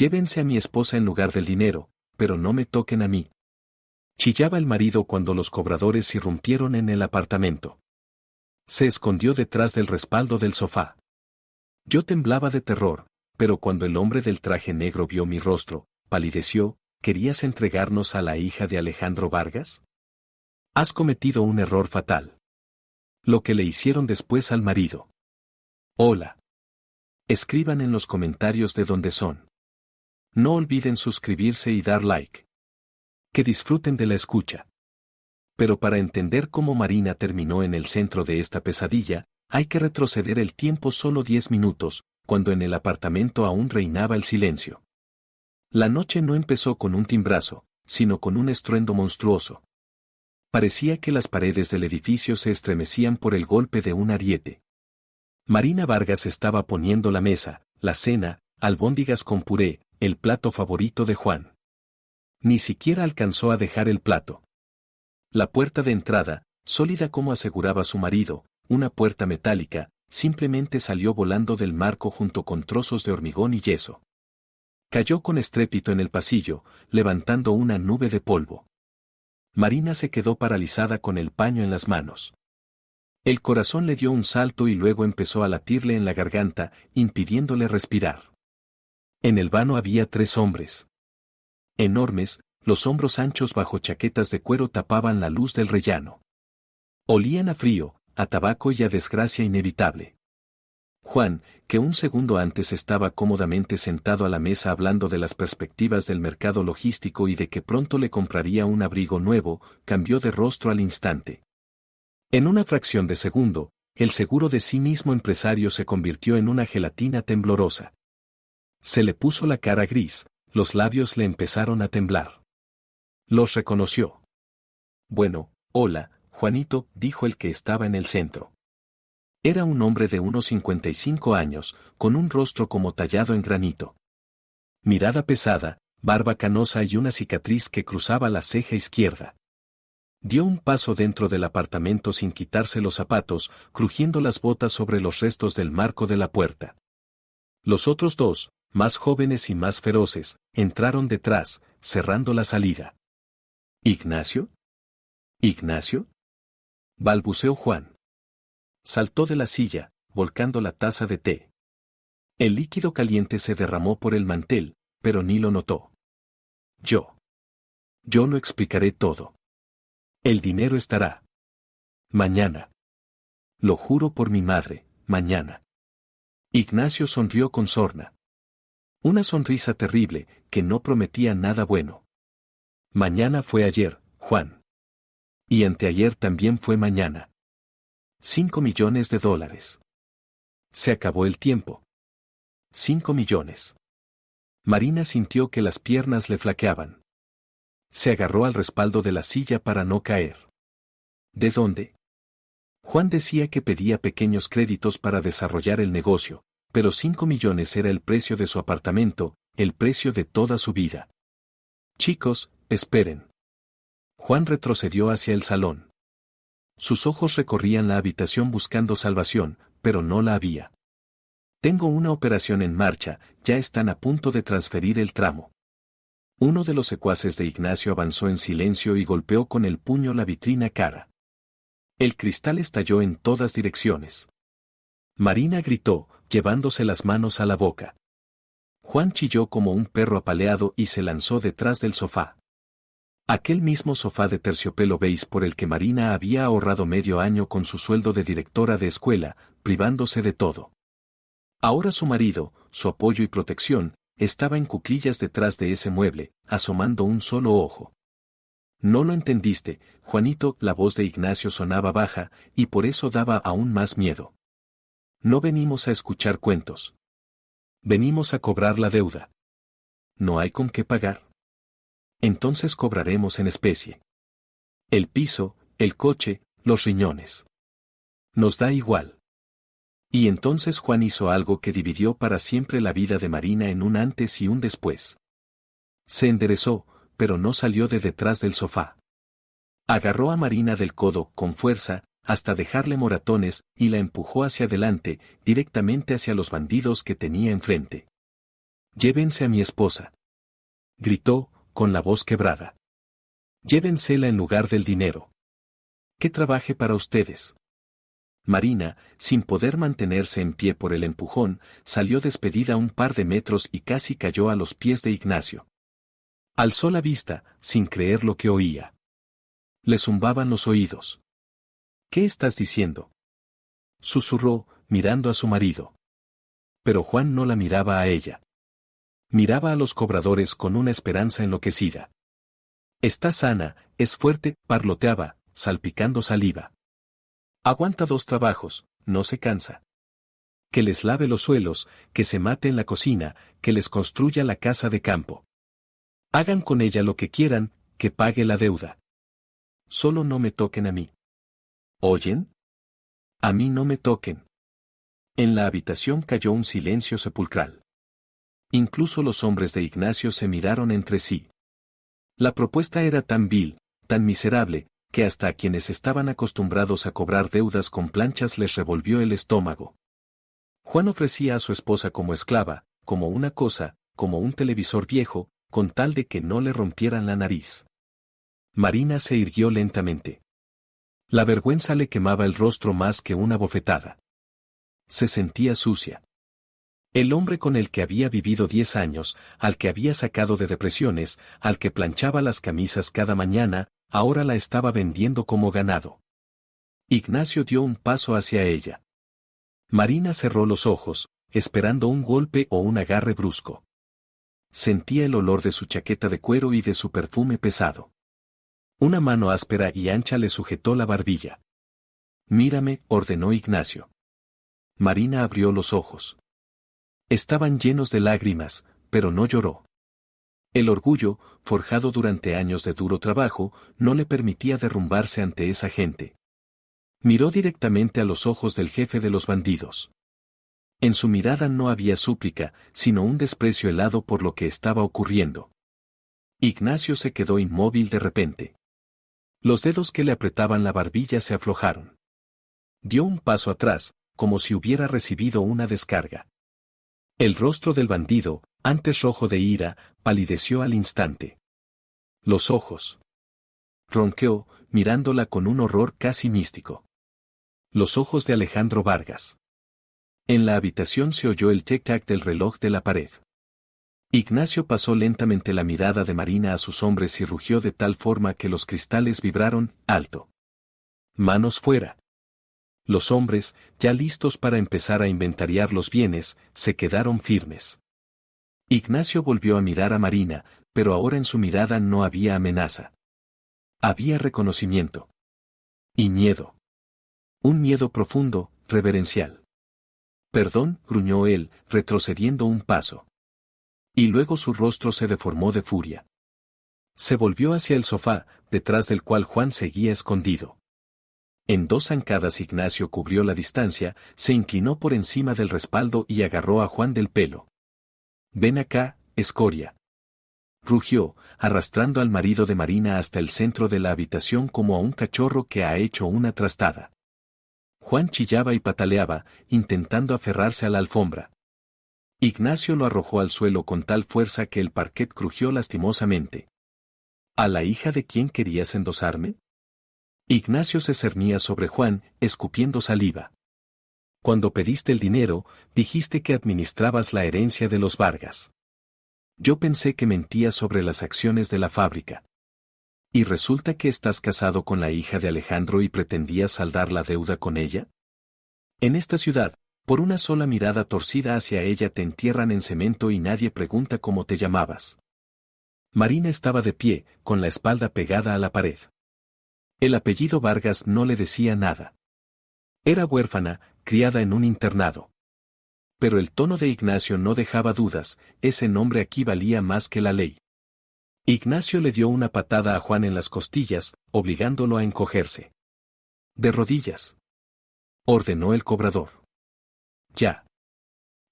Llévense a mi esposa en lugar del dinero, pero no me toquen a mí. Chillaba el marido cuando los cobradores irrumpieron en el apartamento. Se escondió detrás del respaldo del sofá. Yo temblaba de terror, pero cuando el hombre del traje negro vio mi rostro, palideció. ¿Querías entregarnos a la hija de Alejandro Vargas? Has cometido un error fatal. Lo que le hicieron después al marido. Hola. Escriban en los comentarios de dónde son. No olviden suscribirse y dar like. Que disfruten de la escucha. Pero para entender cómo Marina terminó en el centro de esta pesadilla, hay que retroceder el tiempo solo 10 minutos, cuando en el apartamento aún reinaba el silencio. La noche no empezó con un timbrazo, sino con un estruendo monstruoso. Parecía que las paredes del edificio se estremecían por el golpe de un ariete. Marina Vargas estaba poniendo la mesa, la cena, albóndigas con puré, el plato favorito de Juan. Ni siquiera alcanzó a dejar el plato. La puerta de entrada, sólida como aseguraba su marido, una puerta metálica, simplemente salió volando del marco junto con trozos de hormigón y yeso. Cayó con estrépito en el pasillo, levantando una nube de polvo. Marina se quedó paralizada con el paño en las manos. El corazón le dio un salto y luego empezó a latirle en la garganta, impidiéndole respirar. En el vano había 3 hombres. Enormes, los hombros anchos bajo chaquetas de cuero tapaban la luz del rellano. Olían a frío, a tabaco y a desgracia inevitable. Juan, que un segundo antes estaba cómodamente sentado a la mesa hablando de las perspectivas del mercado logístico y de que pronto le compraría un abrigo nuevo, cambió de rostro al instante. En una fracción de segundo, el seguro de sí mismo empresario se convirtió en una gelatina temblorosa. Se le puso la cara gris, los labios le empezaron a temblar. Los reconoció. Bueno, hola, Juanito, dijo el que estaba en el centro. Era un hombre de unos 55 años, con un rostro como tallado en granito. Mirada pesada, barba canosa y una cicatriz que cruzaba la ceja izquierda. Dio un paso dentro del apartamento sin quitarse los zapatos, crujiendo las botas sobre los restos del marco de la puerta. Los otros 2, más jóvenes y más feroces, entraron detrás, cerrando la salida. ¿Ignacio? ¿Ignacio? Balbuceó Juan. Saltó de la silla, volcando la taza de té. El líquido caliente se derramó por el mantel, pero ni lo notó. Yo lo explicaré todo. El dinero estará. Mañana. Lo juro por mi madre, mañana. Ignacio sonrió con sorna. Una sonrisa terrible, que no prometía nada bueno. Mañana fue ayer, Juan. Y anteayer también fue mañana. $5 millones. Se acabó el tiempo. 5 millones. Marina sintió que las piernas le flaqueaban. Se agarró al respaldo de la silla para no caer. ¿De dónde? Juan decía que pedía pequeños créditos para desarrollar el negocio, pero 5 millones era el precio de su apartamento, el precio de toda su vida. Chicos, esperen. Juan retrocedió hacia el salón. Sus ojos recorrían la habitación buscando salvación, pero no la había. Tengo una operación en marcha, ya están a punto de transferir el tramo. Uno de los secuaces de Ignacio avanzó en silencio y golpeó con el puño la vitrina cara. El cristal estalló en todas direcciones. Marina gritó, llevándose las manos a la boca. Juan chilló como un perro apaleado y se lanzó detrás del sofá. Aquel mismo sofá de terciopelo beige por el que Marina había ahorrado medio año con su sueldo de directora de escuela, privándose de todo. Ahora su marido, su apoyo y protección, estaba en cuclillas detrás de ese mueble, asomando un solo ojo. No lo entendiste, Juanito, la voz de Ignacio sonaba baja, y por eso daba aún más miedo. No venimos a escuchar cuentos. Venimos a cobrar la deuda. ¿No hay con qué pagar? Entonces cobraremos en especie. El piso, el coche, los riñones. Nos da igual. Y entonces Juan hizo algo que dividió para siempre la vida de Marina en un antes y un después. Se enderezó, pero no salió de detrás del sofá. Agarró a Marina del codo, con fuerza, hasta dejarle moratones, y la empujó hacia adelante, directamente hacia los bandidos que tenía enfrente. Llévense a mi esposa. Gritó, con la voz quebrada. Llévensela en lugar del dinero. Que trabaje para ustedes. Marina, sin poder mantenerse en pie por el empujón, salió despedida un par de metros y casi cayó a los pies de Ignacio. Alzó la vista, sin creer lo que oía. Le zumbaban los oídos. ¿Qué estás diciendo? Susurró, mirando a su marido. Pero Juan no la miraba a ella. Miraba a los cobradores con una esperanza enloquecida. Está sana, es fuerte, parloteaba, salpicando saliva. Aguanta 2 trabajos, no se cansa. Que les lave los suelos, que se mate en la cocina, que les construya la casa de campo. Hagan con ella lo que quieran, que pague la deuda. Solo no me toquen a mí. ¿Oyen? A mí no me toquen. En la habitación cayó un silencio sepulcral. Incluso los hombres de Ignacio se miraron entre sí. La propuesta era tan vil, tan miserable, que hasta a quienes estaban acostumbrados a cobrar deudas con planchas les revolvió el estómago. Juan ofrecía a su esposa como esclava, como una cosa, como un televisor viejo, con tal de que no le rompieran la nariz. Marina se irguió lentamente. La vergüenza le quemaba el rostro más que una bofetada. Se sentía sucia. El hombre con el que había vivido 10 años, al que había sacado de depresiones, al que planchaba las camisas cada mañana, ahora la estaba vendiendo como ganado. Ignacio dio un paso hacia ella. Marina cerró los ojos, esperando un golpe o un agarre brusco. Sentía el olor de su chaqueta de cuero y de su perfume pesado. Una mano áspera y ancha le sujetó la barbilla. Mírame, ordenó Ignacio. Marina abrió los ojos. Estaban llenos de lágrimas, pero no lloró. El orgullo, forjado durante años de duro trabajo, no le permitía derrumbarse ante esa gente. Miró directamente a los ojos del jefe de los bandidos. En su mirada no había súplica, sino un desprecio helado por lo que estaba ocurriendo. Ignacio se quedó inmóvil de repente. Los dedos que le apretaban la barbilla se aflojaron. Dio un paso atrás, como si hubiera recibido una descarga. El rostro del bandido, antes rojo de ira, palideció al instante. Los ojos. Ronqueó, mirándola con un horror casi místico. Los ojos de Alejandro Vargas. En la habitación se oyó el tic-tac del reloj de la pared. Ignacio pasó lentamente la mirada de Marina a sus hombres y rugió de tal forma que los cristales vibraron, alto. Manos fuera. Los hombres, ya listos para empezar a inventariar los bienes, se quedaron firmes. Ignacio volvió a mirar a Marina, pero ahora en su mirada no había amenaza. Había reconocimiento. Y miedo. Un miedo profundo, reverencial. Perdón, gruñó él, retrocediendo un paso. Y luego su rostro se deformó de furia. Se volvió hacia el sofá, detrás del cual Juan seguía escondido. En 2 zancadas Ignacio cubrió la distancia, se inclinó por encima del respaldo y agarró a Juan del pelo. «Ven acá, escoria». Rugió, arrastrando al marido de Marina hasta el centro de la habitación como a un cachorro que ha hecho una trastada. Juan chillaba y pataleaba, intentando aferrarse a la alfombra. Ignacio lo arrojó al suelo con tal fuerza que el parquet crujió lastimosamente. ¿A la hija de quién querías endosarme? Ignacio se cernía sobre Juan, escupiendo saliva. Cuando pediste el dinero, dijiste que administrabas la herencia de los Vargas. Yo pensé que mentías sobre las acciones de la fábrica. ¿Y resulta que estás casado con la hija de Alejandro y pretendías saldar la deuda con ella? En esta ciudad, por una sola mirada torcida hacia ella te entierran en cemento y nadie pregunta cómo te llamabas. Marina estaba de pie, con la espalda pegada a la pared. El apellido Vargas no le decía nada. Era huérfana, criada en un internado. Pero el tono de Ignacio no dejaba dudas, ese nombre aquí valía más que la ley. Ignacio le dio una patada a Juan en las costillas, obligándolo a encogerse. «De rodillas», ordenó el cobrador. «Ya».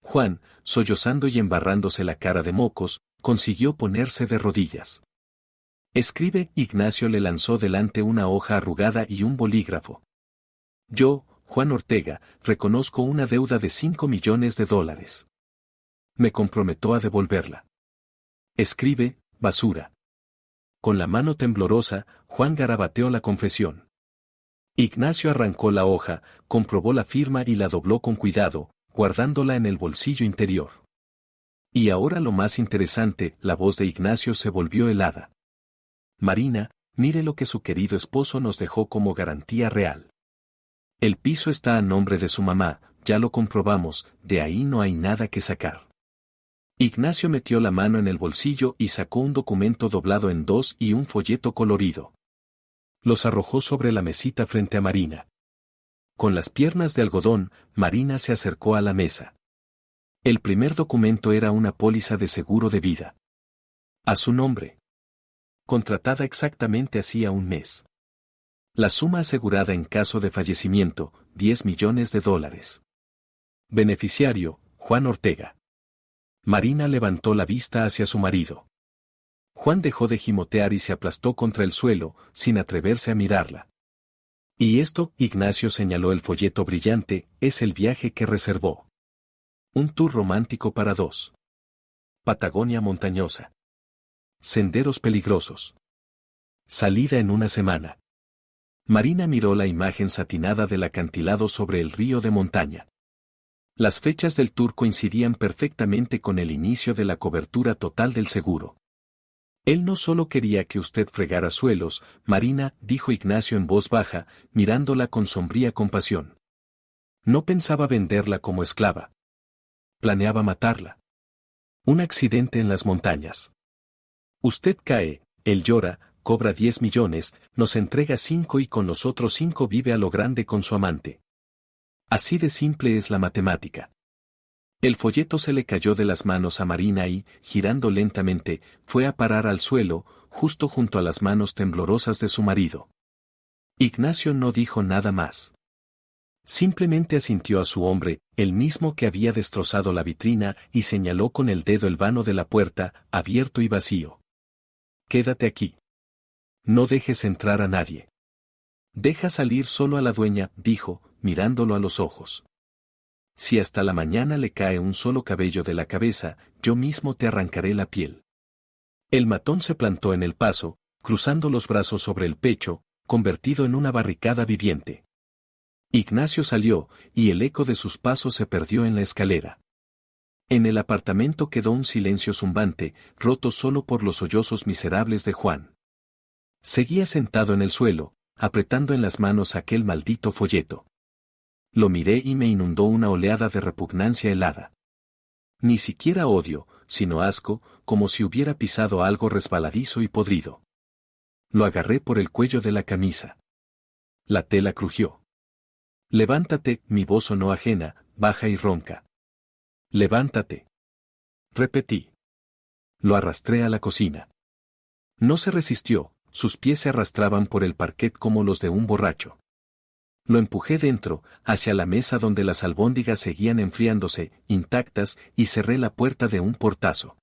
Juan, sollozando y embarrándose la cara de mocos, consiguió ponerse de rodillas. «Escribe», Ignacio le lanzó delante una hoja arrugada y un bolígrafo. «Yo, Juan Ortega, reconozco una deuda de $5 millones. Me comprometo a devolverla. Escribe, basura. Con la mano temblorosa, Juan garabateó la confesión. Ignacio arrancó la hoja, comprobó la firma y la dobló con cuidado, guardándola en el bolsillo interior. Y ahora lo más interesante, la voz de Ignacio se volvió helada. Marina, mire lo que su querido esposo nos dejó como garantía real. El piso está a nombre de su mamá, ya lo comprobamos, de ahí no hay nada que sacar. Ignacio metió la mano en el bolsillo y sacó un documento doblado en dos y un folleto colorido. Los arrojó sobre la mesita frente a Marina. Con las piernas de algodón, Marina se acercó a la mesa. El primer documento era una póliza de seguro de vida. A su nombre. Contratada exactamente hacía un mes. La suma asegurada en caso de fallecimiento, $10 millones. Beneficiario, Juan Ortega. Marina levantó la vista hacia su marido. Juan dejó de gimotear y se aplastó contra el suelo, sin atreverse a mirarla. Y esto, Ignacio señaló el folleto brillante, es el viaje que reservó. Un tour romántico para dos. Patagonia montañosa. Senderos peligrosos. Salida en una semana. Marina miró la imagen satinada del acantilado sobre el río de montaña. Las fechas del tour coincidían perfectamente con el inicio de la cobertura total del seguro. Él no solo quería que usted fregara suelos, Marina, dijo Ignacio en voz baja, mirándola con sombría compasión. No pensaba venderla como esclava. Planeaba matarla. Un accidente en las montañas. Usted cae, él llora, cobra 10 millones, nos entrega 5 y con los otros 5 vive a lo grande con su amante. Así de simple es la matemática. El folleto se le cayó de las manos a Marina y, girando lentamente, fue a parar al suelo, justo junto a las manos temblorosas de su marido. Ignacio no dijo nada más. Simplemente asintió a su hombre, el mismo que había destrozado la vitrina, y señaló con el dedo el vano de la puerta, abierto y vacío. Quédate aquí. No dejes entrar a nadie. Deja salir solo a la dueña, dijo, mirándolo a los ojos. Si hasta la mañana le cae un solo cabello de la cabeza, yo mismo te arrancaré la piel. El matón se plantó en el paso, cruzando los brazos sobre el pecho, convertido en una barricada viviente. Ignacio salió, y el eco de sus pasos se perdió en la escalera. En el apartamento quedó un silencio zumbante, roto solo por los sollozos miserables de Juan. Seguía sentado en el suelo, apretando en las manos aquel maldito folleto. Lo miré y me inundó una oleada de repugnancia helada. Ni siquiera odio, sino asco, como si hubiera pisado algo resbaladizo y podrido. Lo agarré por el cuello de la camisa. La tela crujió. Levántate, mi voz sonó ajena, baja y ronca. Levántate. Repetí. Lo arrastré a la cocina. No se resistió, sus pies se arrastraban por el parquet como los de un borracho. Lo empujé dentro, hacia la mesa donde las albóndigas seguían enfriándose, intactas, y cerré la puerta de un portazo.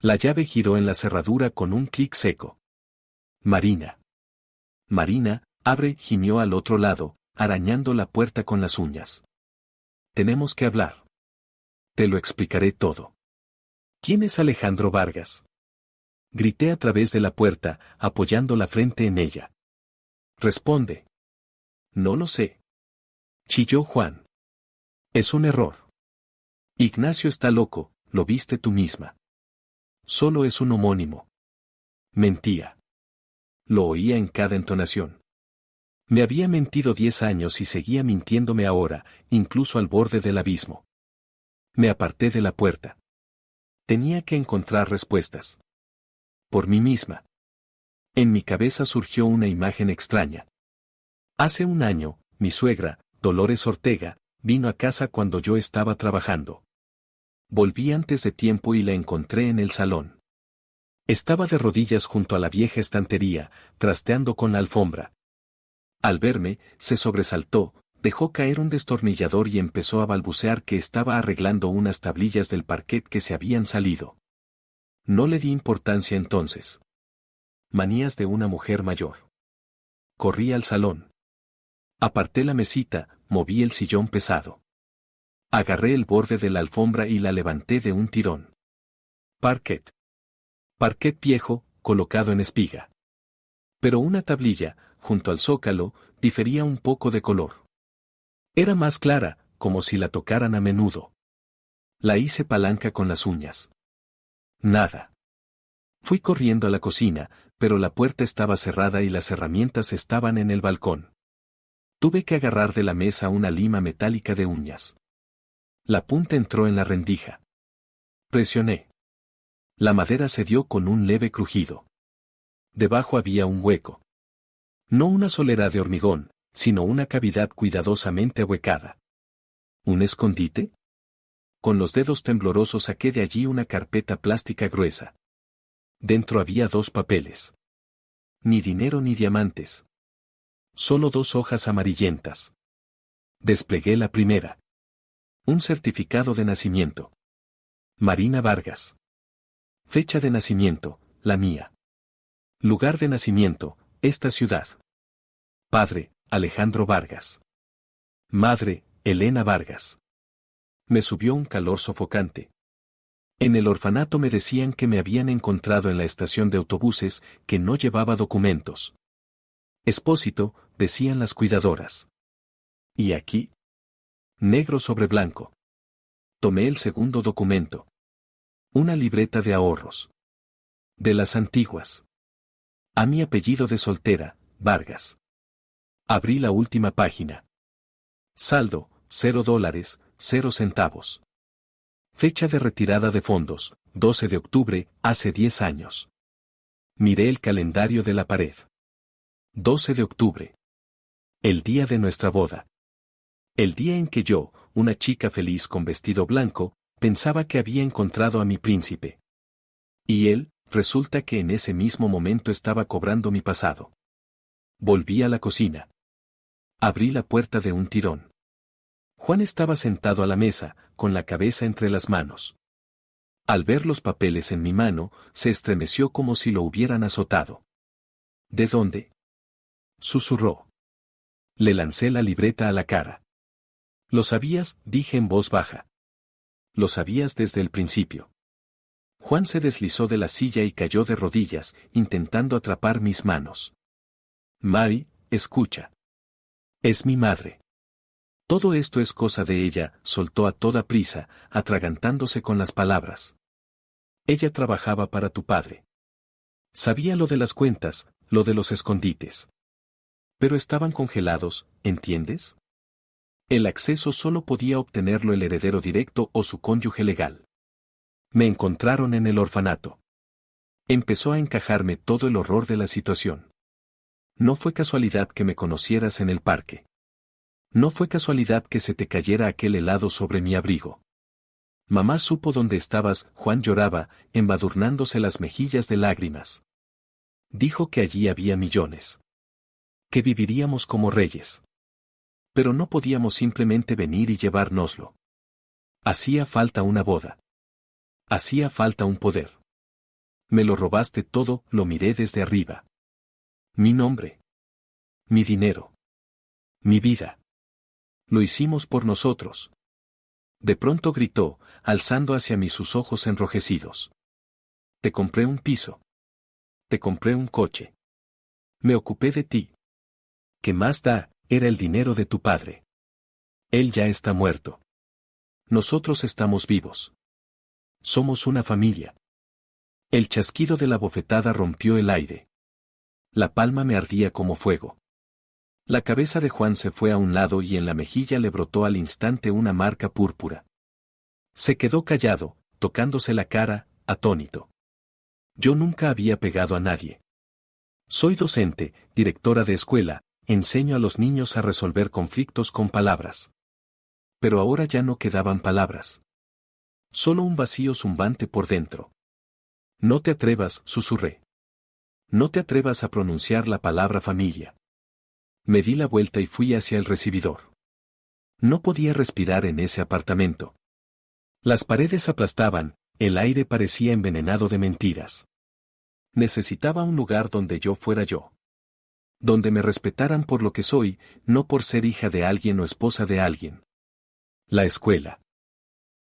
La llave giró en la cerradura con un clic seco. Marina. Marina, abre, gimió al otro lado, arañando la puerta con las uñas. Tenemos que hablar. Te lo explicaré todo. ¿Quién es Alejandro Vargas? Grité a través de la puerta, apoyando la frente en ella. Responde. No lo sé. Chilló Juan. Es un error. Ignacio está loco, lo viste tú misma. Solo es un homónimo. Mentía. Lo oía en cada entonación. Me había mentido 10 años y seguía mintiéndome ahora, incluso al borde del abismo. Me aparté de la puerta. Tenía que encontrar respuestas. Por mí misma. En mi cabeza surgió una imagen extraña. Hace un año, mi suegra, Dolores Ortega, vino a casa cuando yo estaba trabajando. Volví antes de tiempo y la encontré en el salón. Estaba de rodillas junto a la vieja estantería, trasteando con la alfombra. Al verme, se sobresaltó, dejó caer un destornillador y empezó a balbucear que estaba arreglando unas tablillas del parquet que se habían salido. No le di importancia entonces. Manías de una mujer mayor. Corrí al salón. Aparté la mesita, moví el sillón pesado. Agarré el borde de la alfombra y la levanté de un tirón. Parquet. Parquet viejo, colocado en espiga. Pero una tablilla, junto al zócalo, difería un poco de color. Era más clara, como si la tocaran a menudo. La hice palanca con las uñas. Nada. Fui corriendo a la cocina, pero la puerta estaba cerrada y las herramientas estaban en el balcón. Tuve que agarrar de la mesa una lima metálica de uñas. La punta entró en la rendija. Presioné. La madera cedió con un leve crujido. Debajo había un hueco. No una solera de hormigón, sino una cavidad cuidadosamente ahuecada. ¿Un escondite? Con los dedos temblorosos saqué de allí una carpeta plástica gruesa. Dentro había 2 papeles. Ni dinero ni diamantes. Solo 2 hojas amarillentas. Desplegué la primera. Un certificado de nacimiento. Marina Vargas. Fecha de nacimiento, la mía. Lugar de nacimiento, esta ciudad. Padre, Alejandro Vargas. Madre, Elena Vargas. Me subió un calor sofocante. En el orfanato me decían que me habían encontrado en la estación de autobuses, que no llevaba documentos. Expósito, decían las cuidadoras. ¿Y aquí? Negro sobre blanco. Tomé el segundo documento. Una libreta de ahorros. De las antiguas. A mi apellido de soltera, Vargas. Abrí la última página. Saldo, $0, 0 centavos. Fecha de retirada de fondos, 12 de octubre, hace 10 años. Miré el calendario de la pared. 12 de octubre. El día de nuestra boda. El día en que yo, una chica feliz con vestido blanco, pensaba que había encontrado a mi príncipe. Y él, resulta que en ese mismo momento estaba cobrando mi pasado. Volví a la cocina. Abrí la puerta de un tirón. Juan estaba sentado a la mesa, con la cabeza entre las manos. Al ver los papeles en mi mano, se estremeció como si lo hubieran azotado. ¿De dónde? Susurró. Le lancé la libreta a la cara. Lo sabías, dije en voz baja. Lo sabías desde el principio. Juan se deslizó de la silla y cayó de rodillas, intentando atrapar mis manos. Mary, escucha. Es mi madre. Todo esto es cosa de ella, soltó a toda prisa, atragantándose con las palabras. Ella trabajaba para tu padre. Sabía lo de las cuentas, lo de los escondites. Pero estaban congelados, ¿entiendes? El acceso solo podía obtenerlo el heredero directo o su cónyuge legal. Me encontraron en el orfanato. Empezó a encajarme todo el horror de la situación. No fue casualidad que me conocieras en el parque. No fue casualidad que se te cayera aquel helado sobre mi abrigo. Mamá supo dónde estabas, Juan lloraba, embadurnándose las mejillas de lágrimas. Dijo que allí había millones. Que viviríamos como reyes. Pero no podíamos simplemente venir y llevárnoslo. Hacía falta una boda. Hacía falta un poder. Me lo robaste todo, lo miré desde arriba. Mi nombre. Mi dinero. Mi vida. Lo hicimos por nosotros. De pronto gritó, alzando hacia mí sus ojos enrojecidos. Te compré un piso. Te compré un coche. Me ocupé de ti. ¿Qué más da? Era el dinero de tu padre. Él ya está muerto. Nosotros estamos vivos. Somos una familia. El chasquido de la bofetada rompió el aire. La palma me ardía como fuego. La cabeza de Juan se fue a un lado y en la mejilla le brotó al instante una marca púrpura. Se quedó callado, tocándose la cara, atónito. Yo nunca había pegado a nadie. Soy docente, directora de escuela, enseño a los niños a resolver conflictos con palabras. Pero ahora ya no quedaban palabras. Solo un vacío zumbante por dentro. No te atrevas, susurré. No te atrevas a pronunciar la palabra familia. Me di la vuelta y fui hacia el recibidor. No podía respirar en ese apartamento. Las paredes aplastaban, el aire parecía envenenado de mentiras. Necesitaba un lugar donde yo fuera yo. Donde me respetaran por lo que soy, no por ser hija de alguien o esposa de alguien. La escuela.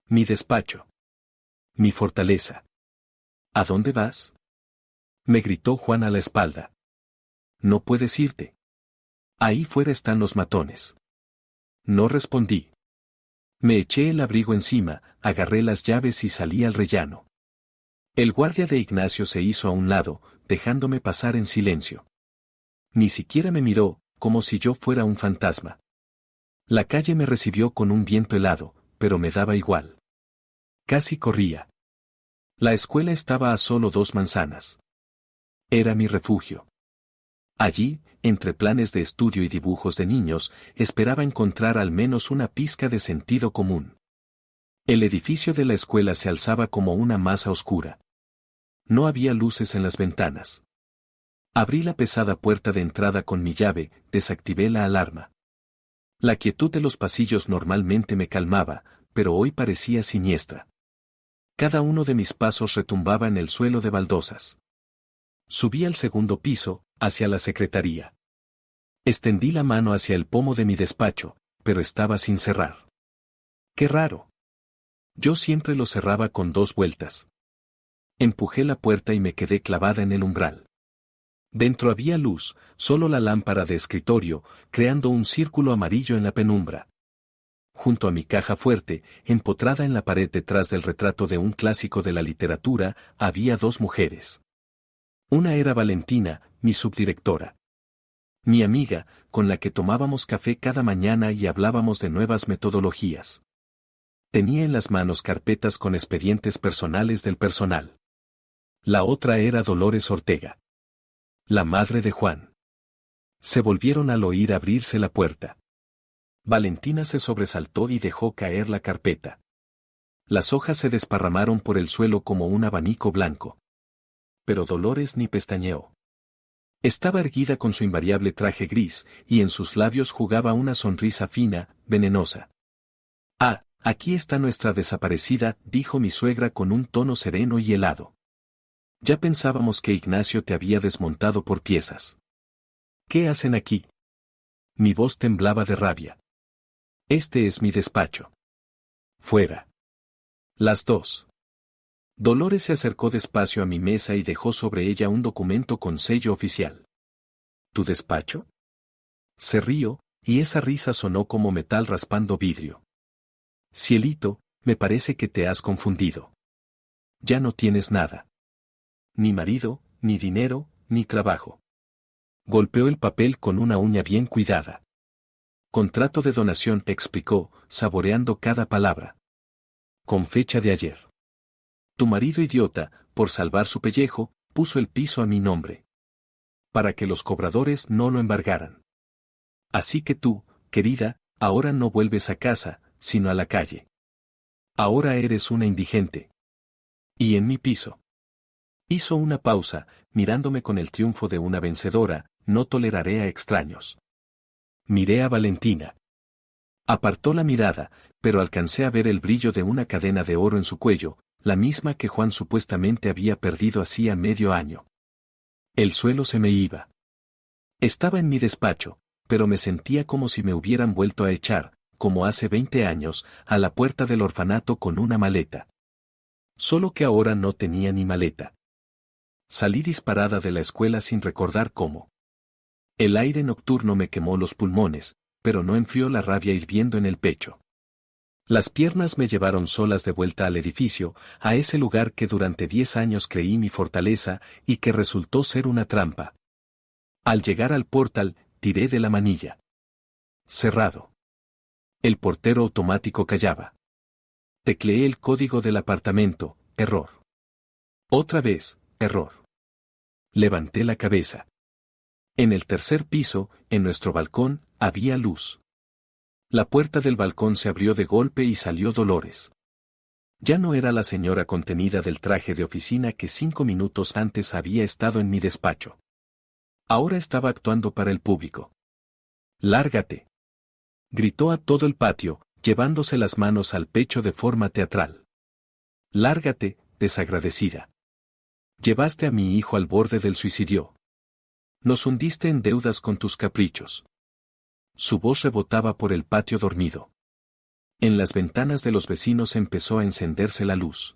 Mi despacho. Mi fortaleza. ¿A dónde vas? Me gritó Juan a la espalda. No puedes irte. Ahí fuera están los matones. No respondí. Me eché el abrigo encima, agarré las llaves y salí al rellano. El guardia de Ignacio se hizo a un lado, dejándome pasar en silencio. Ni siquiera me miró, como si yo fuera un fantasma. La calle me recibió con un viento helado, pero me daba igual. Casi corría. La escuela estaba a solo 2 manzanas. Era mi refugio. Allí, entre planes de estudio y dibujos de niños, esperaba encontrar al menos una pizca de sentido común. El edificio de la escuela se alzaba como una masa oscura. No había luces en las ventanas. Abrí la pesada puerta de entrada con mi llave, desactivé la alarma. La quietud de los pasillos normalmente me calmaba, pero hoy parecía siniestra. Cada uno de mis pasos retumbaba en el suelo de baldosas. Subí al segundo piso, hacia la secretaría. Extendí la mano hacia el pomo de mi despacho, pero estaba sin cerrar. ¡Qué raro! Yo siempre lo cerraba con 2 vueltas. Empujé la puerta y me quedé clavada en el umbral. Dentro había luz, solo la lámpara de escritorio, creando un círculo amarillo en la penumbra. Junto a mi caja fuerte, empotrada en la pared detrás del retrato de un clásico de la literatura, había 2 mujeres. Una era Valentina, mi subdirectora. Mi amiga, con la que tomábamos café cada mañana y hablábamos de nuevas metodologías. Tenía en las manos carpetas con expedientes personales del personal. La otra era Dolores Ortega, la madre de Juan. Se volvieron al oír abrirse la puerta. Valentina se sobresaltó y dejó caer la carpeta. Las hojas se desparramaron por el suelo como un abanico blanco. Pero Dolores ni pestañeó. Estaba erguida con su invariable traje gris, y en sus labios jugaba una sonrisa fina, venenosa. «Ah, aquí está nuestra desaparecida», dijo mi suegra con un tono sereno y helado. «Ya pensábamos que Ignacio te había desmontado por piezas. ¿Qué hacen aquí?» Mi voz temblaba de rabia. «Este es mi despacho. Fuera». Las 2. Dolores se acercó despacio a mi mesa y dejó sobre ella un documento con sello oficial. ¿Tu despacho? Se rió, y esa risa sonó como metal raspando vidrio. Cielito, me parece que te has confundido. Ya no tienes nada. Ni marido, ni dinero, ni trabajo. Golpeó el papel con una uña bien cuidada. Contrato de donación, explicó, saboreando cada palabra. Con fecha de ayer. Tu marido idiota, por salvar su pellejo, puso el piso a mi nombre. Para que los cobradores no lo embargaran. Así que tú, querida, ahora no vuelves a casa, sino a la calle. Ahora eres una indigente. Y en mi piso. Hizo una pausa, mirándome con el triunfo de una vencedora, no toleraré a extraños. Miré a Valentina. Apartó la mirada, pero alcancé a ver el brillo de una cadena de oro en su cuello, la misma que Juan supuestamente había perdido hacía medio año. El suelo se me iba. Estaba en mi despacho, pero me sentía como si me hubieran vuelto a echar, como hace 20 años, a la puerta del orfanato con una maleta. Solo que ahora no tenía ni maleta. Salí disparada de la escuela sin recordar cómo. El aire nocturno me quemó los pulmones, pero no enfrió la rabia hirviendo en el pecho. Las piernas me llevaron solas de vuelta al edificio, a ese lugar que durante 10 años creí mi fortaleza y que resultó ser una trampa. Al llegar al portal, tiré de la manilla. Cerrado. El portero automático callaba. Tecleé el código del apartamento, error. Otra vez, error. Levanté la cabeza. En el tercer piso, en nuestro balcón, había luz. La puerta del balcón se abrió de golpe y salió Dolores. Ya no era la señora contenida del traje de oficina que 5 minutos antes había estado en mi despacho. Ahora estaba actuando para el público. «Lárgate», gritó a todo el patio, llevándose las manos al pecho de forma teatral. «Lárgate, desagradecida. Llevaste a mi hijo al borde del suicidio. Nos hundiste en deudas con tus caprichos». Su voz rebotaba por el patio dormido. En las ventanas de los vecinos empezó a encenderse la luz.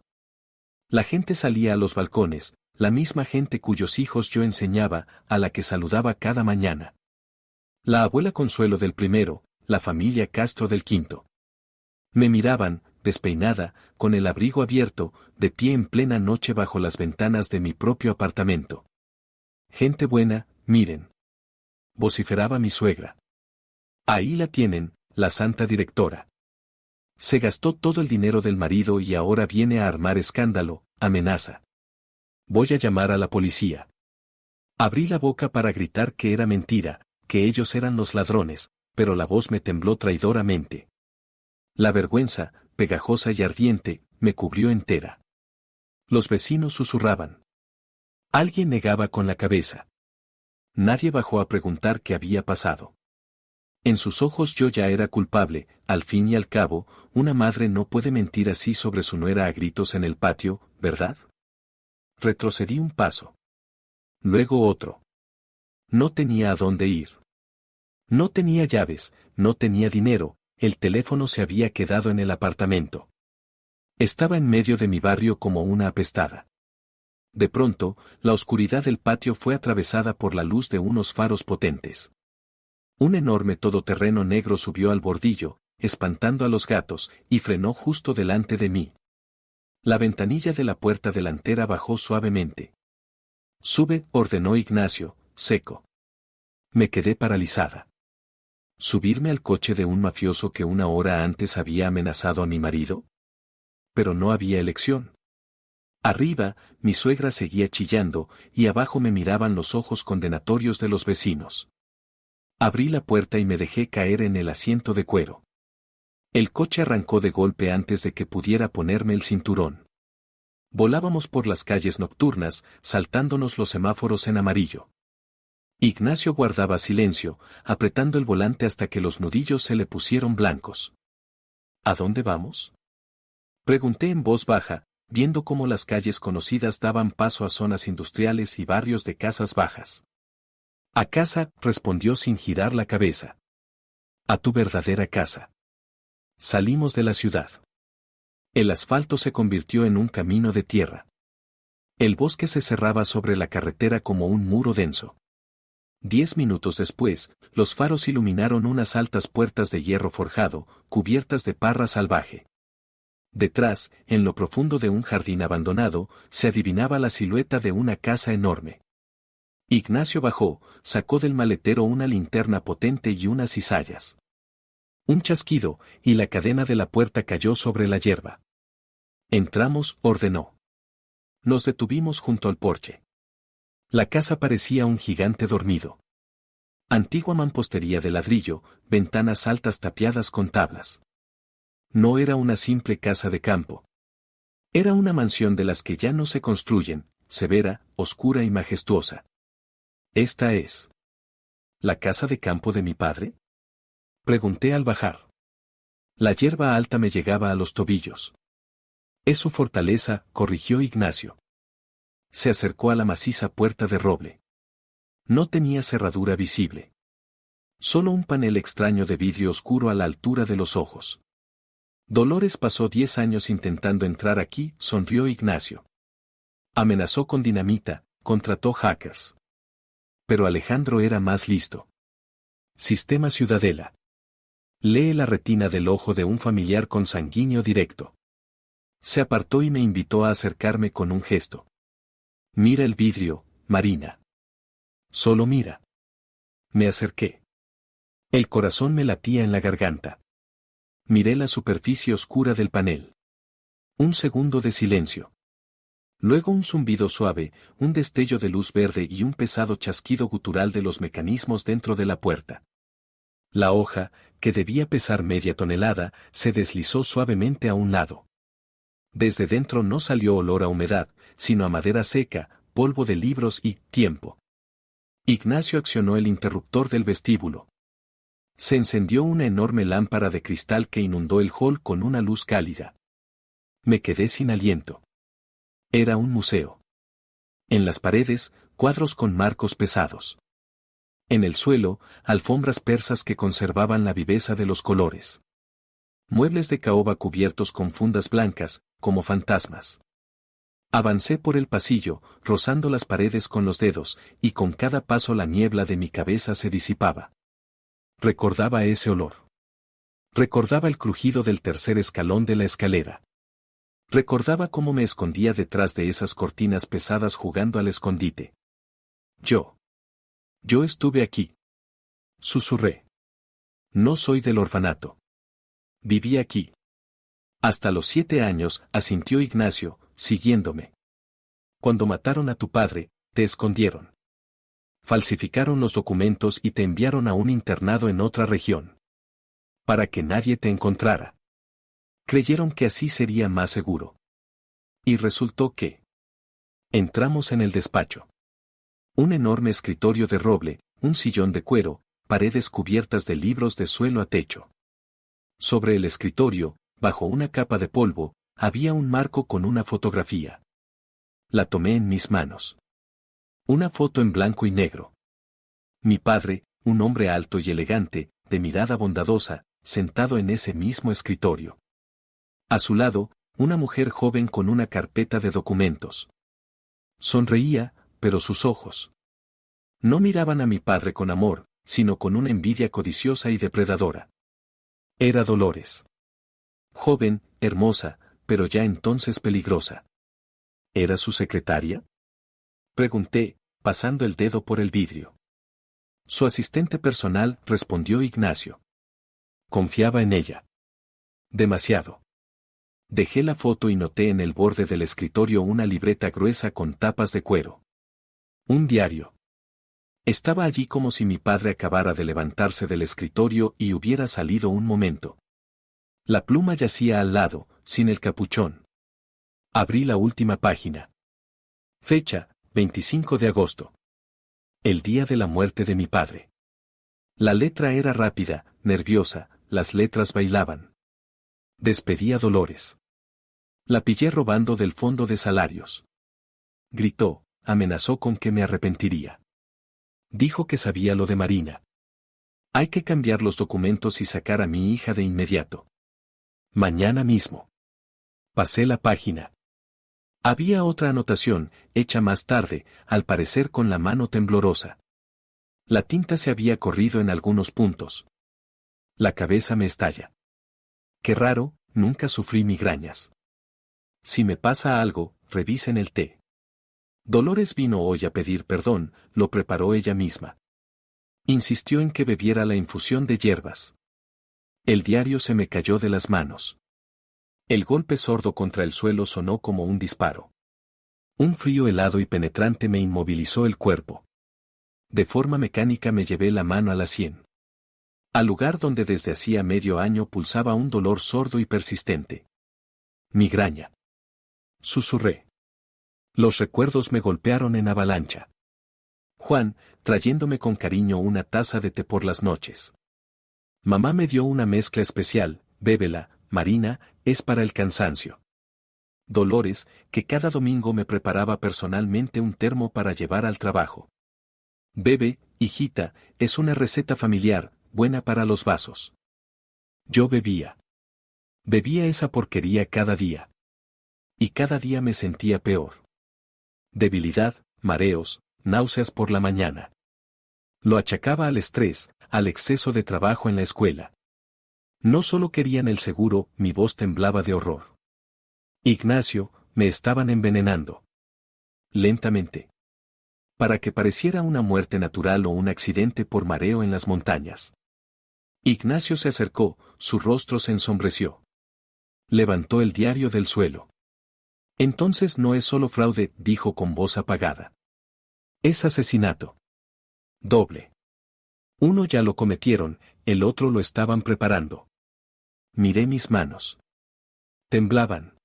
La gente salía a los balcones, la misma gente cuyos hijos yo enseñaba, a la que saludaba cada mañana. La abuela Consuelo del primero, la familia Castro del quinto. Me miraban, despeinada, con el abrigo abierto, de pie en plena noche bajo las ventanas de mi propio apartamento. Gente buena, miren. Vociferaba mi suegra. Ahí la tienen, la santa directora. Se gastó todo el dinero del marido y ahora viene a armar escándalo, amenaza. Voy a llamar a la policía. Abrí la boca para gritar que era mentira, que ellos eran los ladrones, pero la voz me tembló traidoramente. La vergüenza, pegajosa y ardiente, me cubrió entera. Los vecinos susurraban. Alguien negaba con la cabeza. Nadie bajó a preguntar qué había pasado. En sus ojos yo ya era culpable, al fin y al cabo, una madre no puede mentir así sobre su nuera a gritos en el patio, ¿verdad? Retrocedí un paso. Luego otro. No tenía a dónde ir. No tenía llaves, no tenía dinero, el teléfono se había quedado en el apartamento. Estaba en medio de mi barrio como una apestada. De pronto, la oscuridad del patio fue atravesada por la luz de unos faros potentes. Un enorme todoterreno negro subió al bordillo, espantando a los gatos, y frenó justo delante de mí. La ventanilla de la puerta delantera bajó suavemente. Sube, ordenó Ignacio, seco. Me quedé paralizada. ¿Subirme al coche de un mafioso que una hora antes había amenazado a mi marido? Pero no había elección. Arriba, mi suegra seguía chillando, y abajo me miraban los ojos condenatorios de los vecinos. Abrí la puerta y me dejé caer en el asiento de cuero. El coche arrancó de golpe antes de que pudiera ponerme el cinturón. Volábamos por las calles nocturnas, saltándonos los semáforos en amarillo. Ignacio guardaba silencio, apretando el volante hasta que los nudillos se le pusieron blancos. ¿A dónde vamos? Pregunté en voz baja, viendo cómo las calles conocidas daban paso a zonas industriales y barrios de casas bajas. A casa, respondió sin girar la cabeza. A tu verdadera casa. Salimos de la ciudad. El asfalto se convirtió en un camino de tierra. El bosque se cerraba sobre la carretera como un muro denso. 10 minutos después, los faros iluminaron unas altas puertas de hierro forjado, cubiertas de parra salvaje. Detrás, en lo profundo de un jardín abandonado, se adivinaba la silueta de una casa enorme. Ignacio bajó, sacó del maletero una linterna potente y unas cizallas. Un chasquido, y la cadena de la puerta cayó sobre la hierba. Entramos, ordenó. Nos detuvimos junto al porche. La casa parecía un gigante dormido. Antigua mampostería de ladrillo, ventanas altas tapiadas con tablas. No era una simple casa de campo. Era una mansión de las que ya no se construyen, severa, oscura y majestuosa. ¿Esta es la casa de campo de mi padre? Pregunté al bajar. La hierba alta me llegaba a los tobillos. Es su fortaleza, corrigió Ignacio. Se acercó a la maciza puerta de roble. No tenía cerradura visible. Solo un panel extraño de vidrio oscuro a la altura de los ojos. Dolores pasó 10 años intentando entrar aquí, sonrió Ignacio. Amenazó con dinamita, contrató hackers. Pero Alejandro era más listo. Sistema Ciudadela. Lee la retina del ojo de un familiar consanguíneo directo. Se apartó y me invitó a acercarme con un gesto. Mira el vidrio, Marina. Solo mira. Me acerqué. El corazón me latía en la garganta. Miré la superficie oscura del panel. Un segundo de silencio. Luego un zumbido suave, un destello de luz verde y un pesado chasquido gutural de los mecanismos dentro de la puerta. La hoja, que debía pesar media tonelada, se deslizó suavemente a un lado. Desde dentro no salió olor a humedad, sino a madera seca, polvo de libros y tiempo. Ignacio accionó el interruptor del vestíbulo. Se encendió una enorme lámpara de cristal que inundó el hall con una luz cálida. Me quedé sin aliento. Era un museo. En las paredes, cuadros con marcos pesados. En el suelo, alfombras persas que conservaban la viveza de los colores. Muebles de caoba cubiertos con fundas blancas, como fantasmas. Avancé por el pasillo, rozando las paredes con los dedos, y con cada paso la niebla de mi cabeza se disipaba. Recordaba ese olor. Recordaba el crujido del tercer escalón de la escalera. Recordaba cómo me escondía detrás de esas cortinas pesadas jugando al escondite. Yo estuve aquí. Susurré. No soy del orfanato. Viví aquí. Hasta los 7 años, asintió Ignacio, siguiéndome. Cuando mataron a tu padre, te escondieron. Falsificaron los documentos y te enviaron a un internado en otra región. Para que nadie te encontrara. Creyeron que así sería más seguro. Y resultó que... Entramos en el despacho. Un enorme escritorio de roble, un sillón de cuero, paredes cubiertas de libros de suelo a techo. Sobre el escritorio, bajo una capa de polvo, había un marco con una fotografía. La tomé en mis manos. Una foto en blanco y negro. Mi padre, un hombre alto y elegante, de mirada bondadosa, sentado en ese mismo escritorio. A su lado, una mujer joven con una carpeta de documentos. Sonreía, pero sus ojos no miraban a mi padre con amor, sino con una envidia codiciosa y depredadora. Era Dolores. Joven, hermosa, pero ya entonces peligrosa. ¿Era su secretaria? Pregunté, pasando el dedo por el vidrio. Su asistente personal, respondió Ignacio. Confiaba en ella. Demasiado. Dejé la foto y noté en el borde del escritorio una libreta gruesa con tapas de cuero. Un diario. Estaba allí como si mi padre acabara de levantarse del escritorio y hubiera salido un momento. La pluma yacía al lado, sin el capuchón. Abrí la última página. Fecha, 25 de agosto. El día de la muerte de mi padre. La letra era rápida, nerviosa, las letras bailaban. Despedí a Dolores. La pillé robando del fondo de salarios. Gritó, amenazó con que me arrepentiría. Dijo que sabía lo de Marina. Hay que cambiar los documentos y sacar a mi hija de inmediato. Mañana mismo. Pasé la página. Había otra anotación, hecha más tarde, al parecer con la mano temblorosa. La tinta se había corrido en algunos puntos. La cabeza me estalla. Qué raro, nunca sufrí migrañas. Si me pasa algo, revisen el té. Dolores vino hoy a pedir perdón, lo preparó ella misma. Insistió en que bebiera la infusión de hierbas. El diario se me cayó de las manos. El golpe sordo contra el suelo sonó como un disparo. Un frío helado y penetrante me inmovilizó el cuerpo. De forma mecánica me llevé la mano a la sien. Al lugar donde desde hacía medio año pulsaba un dolor sordo y persistente. Migraña. Susurré. Los recuerdos me golpearon en avalancha. Juan, trayéndome con cariño una taza de té por las noches. Mamá me dio una mezcla especial, bébela, Marina, es para el cansancio. Dolores, que cada domingo me preparaba personalmente un termo para llevar al trabajo. Bebe, hijita, es una receta familiar, buena para los vasos. Yo bebía. Bebía esa porquería cada día. Y cada día me sentía peor. Debilidad, mareos, náuseas por la mañana. Lo achacaba al estrés, al exceso de trabajo en la escuela. No solo querían el seguro, mi voz temblaba de horror. Ignacio, me estaban envenenando. Lentamente. Para que pareciera una muerte natural o un accidente por mareo en las montañas. Ignacio se acercó, su rostro se ensombreció. Levantó el diario del suelo. Entonces no es solo fraude, dijo con voz apagada. Es asesinato. Doble. Uno ya lo cometieron, el otro lo estaban preparando. Miré mis manos. Temblaban.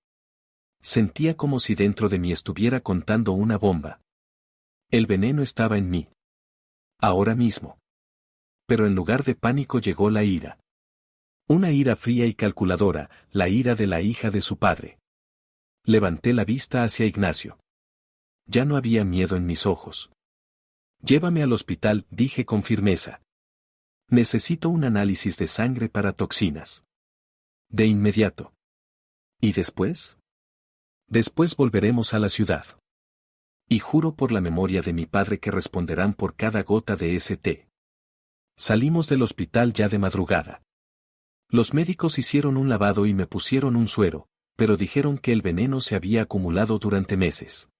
Sentía como si dentro de mí estuviera contando una bomba. El veneno estaba en mí. Ahora mismo. Pero en lugar de pánico llegó la ira. Una ira fría y calculadora, la ira de la hija de su padre. Levanté la vista hacia Ignacio. Ya no había miedo en mis ojos. Llévame al hospital, dije con firmeza. Necesito un análisis de sangre para toxinas. De inmediato. ¿Y después? Después volveremos a la ciudad. Y juro por la memoria de mi padre que responderán por cada gota de ese té. Salimos del hospital ya de madrugada. Los médicos hicieron un lavado y me pusieron un suero, pero dijeron que el veneno se había acumulado durante meses.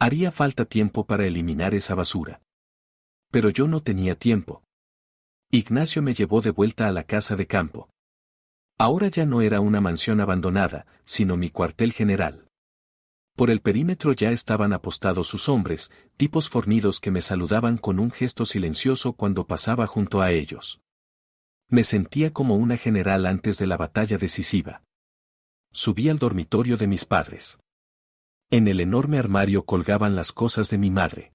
Haría falta tiempo para eliminar esa basura. Pero yo no tenía tiempo. Ignacio me llevó de vuelta a la casa de campo. Ahora ya no era una mansión abandonada, sino mi cuartel general. Por el perímetro ya estaban apostados sus hombres, tipos fornidos que me saludaban con un gesto silencioso cuando pasaba junto a ellos. Me sentía como una general antes de la batalla decisiva. Subí al dormitorio de mis padres. En el enorme armario colgaban las cosas de mi madre.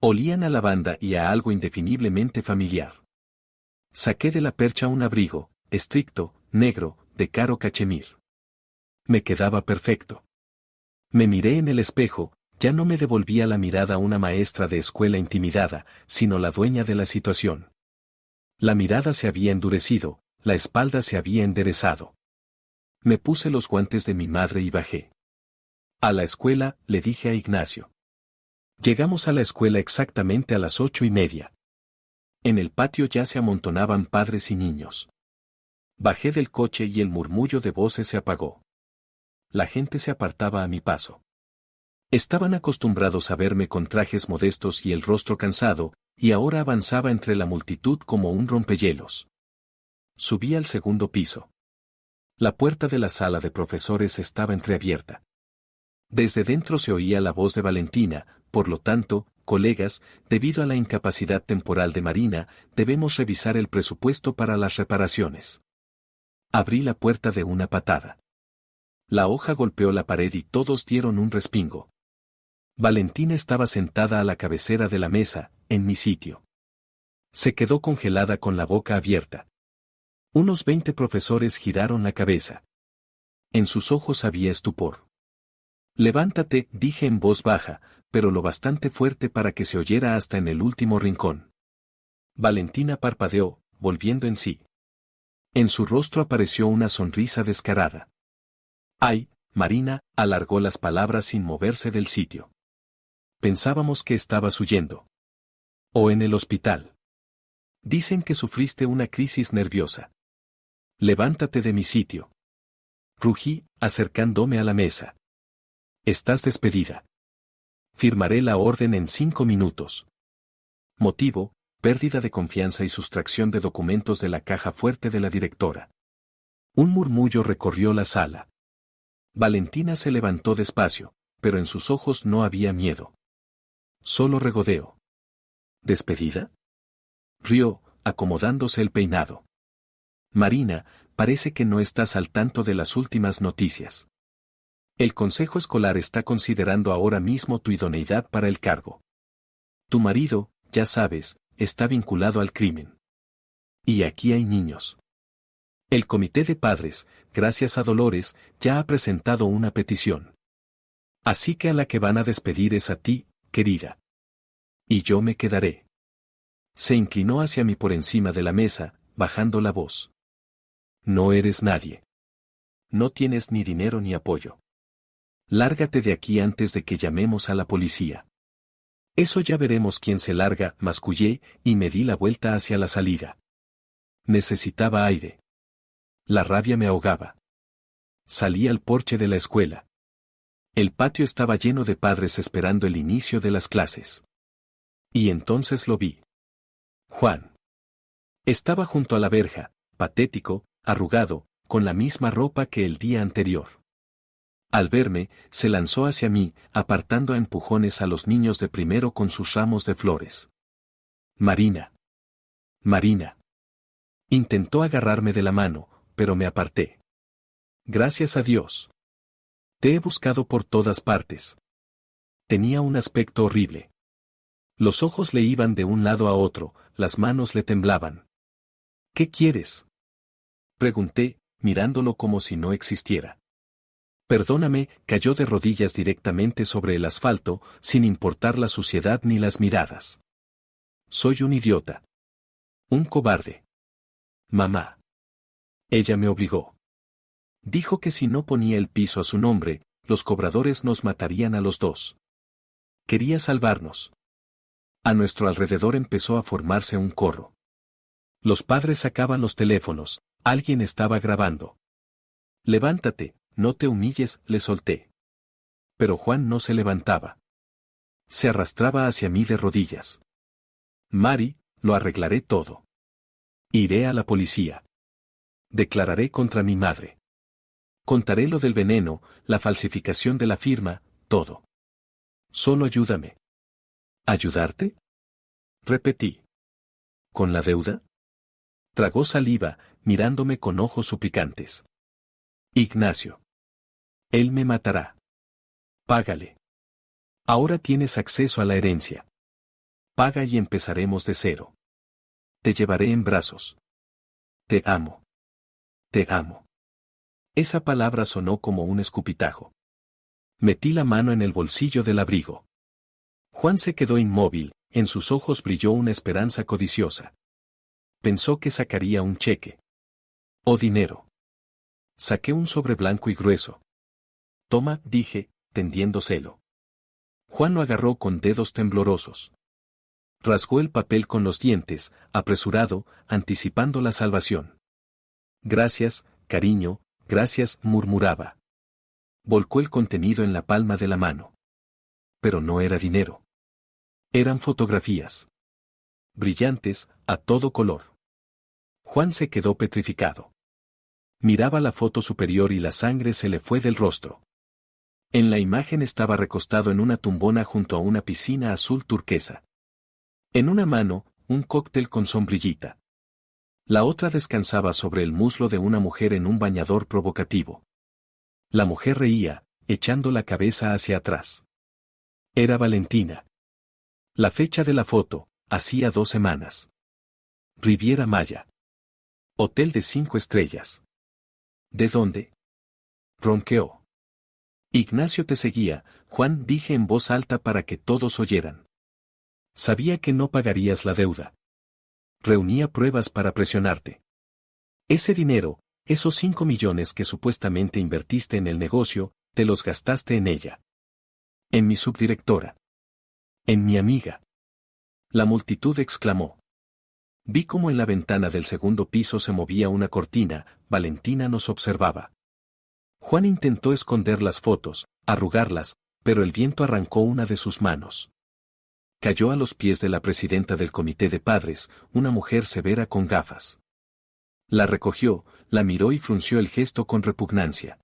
Olían a lavanda y a algo indefiniblemente familiar. Saqué de la percha un abrigo, estricto, negro, de caro cachemir. Me quedaba perfecto. Me miré en el espejo, ya no me devolvía la mirada una maestra de escuela intimidada, sino la dueña de la situación. La mirada se había endurecido, la espalda se había enderezado. Me puse los guantes de mi madre y bajé. A la escuela, le dije a Ignacio. Llegamos a la escuela exactamente a las 8:30. En el patio ya se amontonaban padres y niños. Bajé del coche y el murmullo de voces se apagó. La gente se apartaba a mi paso. Estaban acostumbrados a verme con trajes modestos y el rostro cansado, y ahora avanzaba entre la multitud como un rompehielos. Subí al segundo piso. La puerta de la sala de profesores estaba entreabierta. Desde dentro se oía la voz de Valentina, por lo tanto, colegas, debido a la incapacidad temporal de Marina, debemos revisar el presupuesto para las reparaciones. Abrí la puerta de una patada. La hoja golpeó la pared y todos dieron un respingo. Valentina estaba sentada a la cabecera de la mesa, en mi sitio. Se quedó congelada con la boca abierta. Unos 20 profesores giraron la cabeza. En sus ojos había estupor. Levántate, dije en voz baja, pero lo bastante fuerte para que se oyera hasta en el último rincón. Valentina parpadeó, volviendo en sí. En su rostro apareció una sonrisa descarada. Ay, Marina, alargó las palabras sin moverse del sitio. Pensábamos que estabas huyendo. O en el hospital. Dicen que sufriste una crisis nerviosa. Levántate de mi sitio. Rugí, acercándome a la mesa. Estás despedida. Firmaré la orden en 5 minutos. Motivo, pérdida de confianza y sustracción de documentos de la caja fuerte de la directora. Un murmullo recorrió la sala. Valentina se levantó despacio, pero en sus ojos no había miedo. Solo regodeo. ¿Despedida? Rió, acomodándose el peinado. Marina, parece que no estás al tanto de las últimas noticias. El consejo escolar está considerando ahora mismo tu idoneidad para el cargo. Tu marido, ya sabes, está vinculado al crimen. Y aquí hay niños. El comité de padres, gracias a Dolores, ya ha presentado una petición. Así que a la que van a despedir es a ti, querida. Y yo me quedaré. Se inclinó hacia mí por encima de la mesa, bajando la voz. No eres nadie. No tienes ni dinero ni apoyo. Lárgate de aquí antes de que llamemos a la policía. Eso ya veremos quién se larga, mascullé, y me di la vuelta hacia la salida. Necesitaba aire. La rabia me ahogaba. Salí al porche de la escuela. El patio estaba lleno de padres esperando el inicio de las clases. Y entonces lo vi. Juan. Estaba junto a la verja, patético, arrugado, con la misma ropa que el día anterior. Al verme, se lanzó hacia mí, apartando a empujones a los niños de primero con sus ramos de flores. Marina. Marina. Intentó agarrarme de la mano, pero me aparté. Gracias a Dios. Te he buscado por todas partes. Tenía un aspecto horrible. Los ojos le iban de un lado a otro, las manos le temblaban. ¿Qué quieres? Pregunté, mirándolo como si no existiera. Perdóname, cayó de rodillas directamente sobre el asfalto, sin importar la suciedad ni las miradas. Soy un idiota. Un cobarde. Mamá. Ella me obligó. Dijo que si no ponía el piso a su nombre, los cobradores nos matarían a los dos. Quería salvarnos. A nuestro alrededor empezó a formarse un corro. Los padres sacaban los teléfonos, alguien estaba grabando. Levántate, no te humilles, le solté. Pero Juan no se levantaba. Se arrastraba hacia mí de rodillas. Mari, lo arreglaré todo. Iré a la policía. Declararé contra mi madre. Contaré lo del veneno, la falsificación de la firma, todo. Solo ayúdame. ¿Ayudarte? Repetí. ¿Con la deuda? Tragó saliva, mirándome con ojos suplicantes. Ignacio. Él me matará. Págale. Ahora tienes acceso a la herencia. Paga y empezaremos de cero. Te llevaré en brazos. Te amo. Te amo. Esa palabra sonó como un escupitajo. Metí la mano en el bolsillo del abrigo. Juan se quedó inmóvil, en sus ojos brilló una esperanza codiciosa. Pensó que sacaría un cheque. O dinero. Saqué un sobre blanco y grueso. Toma, dije, tendiéndoselo. Juan lo agarró con dedos temblorosos. Rasgó el papel con los dientes, apresurado, anticipando la salvación. Gracias, cariño, gracias, murmuraba. Volcó el contenido en la palma de la mano. Pero no era dinero. Eran fotografías. Brillantes, a todo color. Juan se quedó petrificado. Miraba la foto superior y la sangre se le fue del rostro. En la imagen estaba recostado en una tumbona junto a una piscina azul turquesa. En una mano, un cóctel con sombrillita. La otra descansaba sobre el muslo de una mujer en un bañador provocativo. La mujer reía, echando la cabeza hacia atrás. Era Valentina. La fecha de la foto, hacía 2 semanas. Riviera Maya. Hotel de 5 estrellas. ¿De dónde? Ronqueó. Ignacio te seguía, Juan, dije en voz alta para que todos oyeran. Sabía que no pagarías la deuda. Reunía pruebas para presionarte. Ese dinero, esos 5 millones que supuestamente invertiste en el negocio, te los gastaste en ella. En mi subdirectora. En mi amiga. La multitud exclamó. Vi cómo en la ventana del segundo piso se movía una cortina, Valentina nos observaba. Juan intentó esconder las fotos, arrugarlas, pero el viento arrancó una de sus manos. Cayó a los pies de la presidenta del comité de padres, una mujer severa con gafas. La recogió, la miró y frunció el gesto con repugnancia.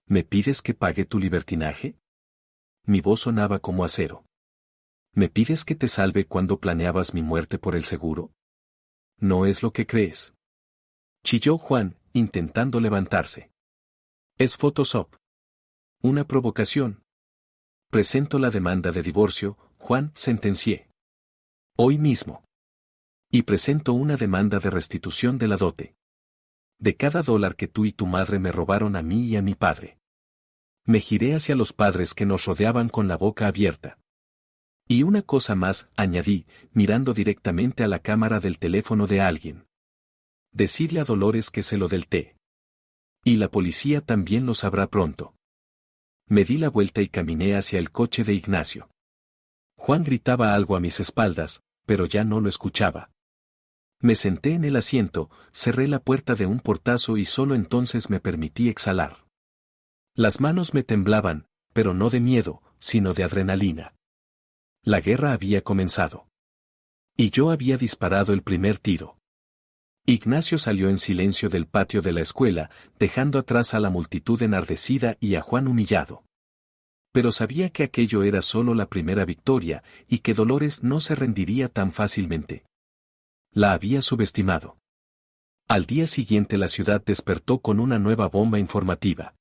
¿Me pides que pague tu libertinaje? Mi voz sonaba como acero. ¿Me pides que te salve cuando planeabas mi muerte por el seguro? ¿No es lo que crees? Chilló Juan, intentando levantarse. Es Photoshop. Una provocación. Presento la demanda de divorcio, Juan, sentencié. Hoy mismo. Y presento una demanda de restitución de la dote. De cada dólar que tú y tu madre me robaron a mí y a mi padre. Me giré hacia los padres que nos rodeaban con la boca abierta. Y una cosa más, añadí, mirando directamente a la cámara del teléfono de alguien. Decidle a Dolores que se lo del té. Y la policía también lo sabrá pronto. Me di la vuelta y caminé hacia el coche de Ignacio. Juan gritaba algo a mis espaldas, pero ya no lo escuchaba. Me senté en el asiento, cerré la puerta de un portazo y solo entonces me permití exhalar. Las manos me temblaban, pero no de miedo, sino de adrenalina. La guerra había comenzado. Y yo había disparado el primer tiro. Ignacio salió en silencio del patio de la escuela, dejando atrás a la multitud enardecida y a Juan humillado. Pero sabía que aquello era solo la primera victoria, y que Dolores no se rendiría tan fácilmente. La había subestimado. Al día siguiente la ciudad despertó con una nueva bomba informativa.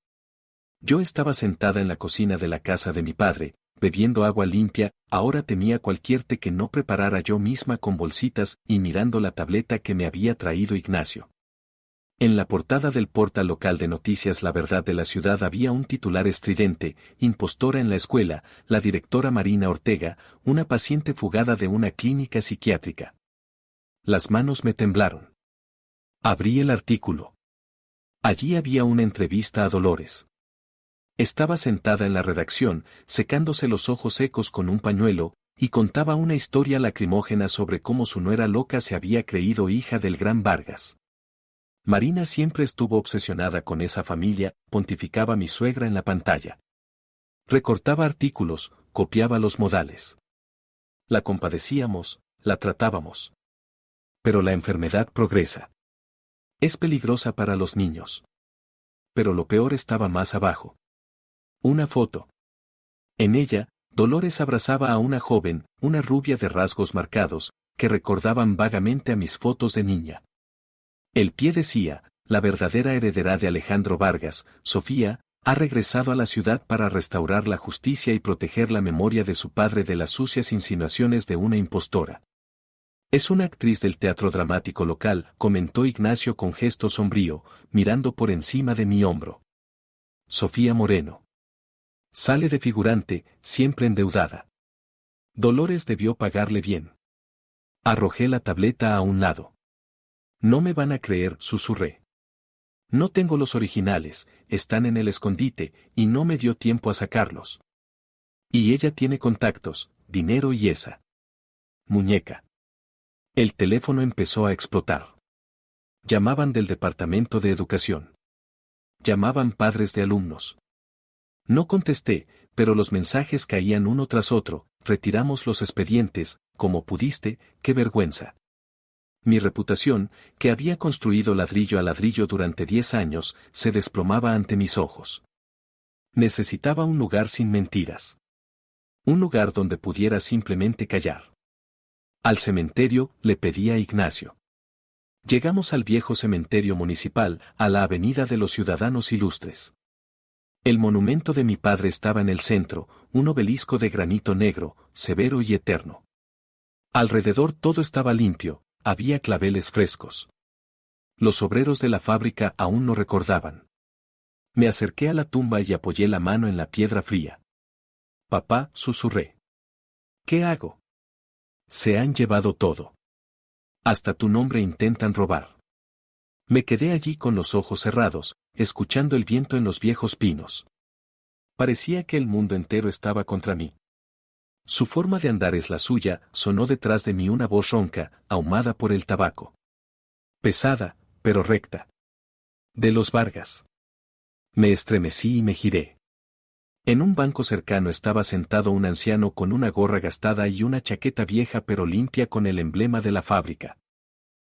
Yo estaba sentada en la cocina de la casa de mi padre, bebiendo agua limpia, ahora temía cualquier té que no preparara yo misma con bolsitas y mirando la tableta que me había traído Ignacio. En la portada del portal local de noticias La Verdad de la Ciudad había un titular estridente, impostora en la escuela, la directora Marina Ortega, una paciente fugada de una clínica psiquiátrica. Las manos me temblaron. Abrí el artículo. Allí había una entrevista a Dolores. Estaba sentada en la redacción, secándose los ojos secos con un pañuelo, y contaba una historia lacrimógena sobre cómo su nuera loca se había creído hija del gran Vargas. Marina siempre estuvo obsesionada con esa familia, pontificaba mi suegra en la pantalla. Recortaba artículos, copiaba los modales. La compadecíamos, la tratábamos. Pero la enfermedad progresa. Es peligrosa para los niños. Pero lo peor estaba más abajo. Una foto. En ella, Dolores abrazaba a una joven, una rubia de rasgos marcados, que recordaban vagamente a mis fotos de niña. El pie decía, la verdadera heredera de Alejandro Vargas, Sofía, ha regresado a la ciudad para restaurar la justicia y proteger la memoria de su padre de las sucias insinuaciones de una impostora. Es una actriz del teatro dramático local, comentó Ignacio con gesto sombrío, mirando por encima de mi hombro. Sofía Moreno. Sale de figurante, siempre endeudada. Dolores debió pagarle bien. Arrojé la tableta a un lado. No me van a creer, susurré. No tengo los originales, están en el escondite, y no me dio tiempo a sacarlos. Y ella tiene contactos, dinero y esa muñeca. El teléfono empezó a explotar. Llamaban del departamento de educación. Llamaban padres de alumnos. No contesté, pero los mensajes caían uno tras otro, retiramos los expedientes, como pudiste, qué vergüenza. Mi reputación, que había construido ladrillo a ladrillo durante 10 años, se desplomaba ante mis ojos. Necesitaba un lugar sin mentiras. Un lugar donde pudiera simplemente callar. Al cementerio, le pedí a Ignacio. Llegamos al viejo cementerio municipal, a la avenida de los Ciudadanos Ilustres. El monumento de mi padre estaba en el centro, un obelisco de granito negro, severo y eterno. Alrededor todo estaba limpio. Había claveles frescos. Los obreros de la fábrica aún no recordaban. Me acerqué a la tumba y apoyé la mano en la piedra fría. Papá, susurré. ¿Qué hago? Se han llevado todo. Hasta tu nombre intentan robar. Me quedé allí con los ojos cerrados, escuchando el viento en los viejos pinos. Parecía que el mundo entero estaba contra mí. Su forma de andar es la suya, sonó detrás de mí una voz ronca, ahumada por el tabaco. Pesada, pero recta. De los Vargas. Me estremecí y me giré. En un banco cercano estaba sentado un anciano con una gorra gastada y una chaqueta vieja pero limpia con el emblema de la fábrica.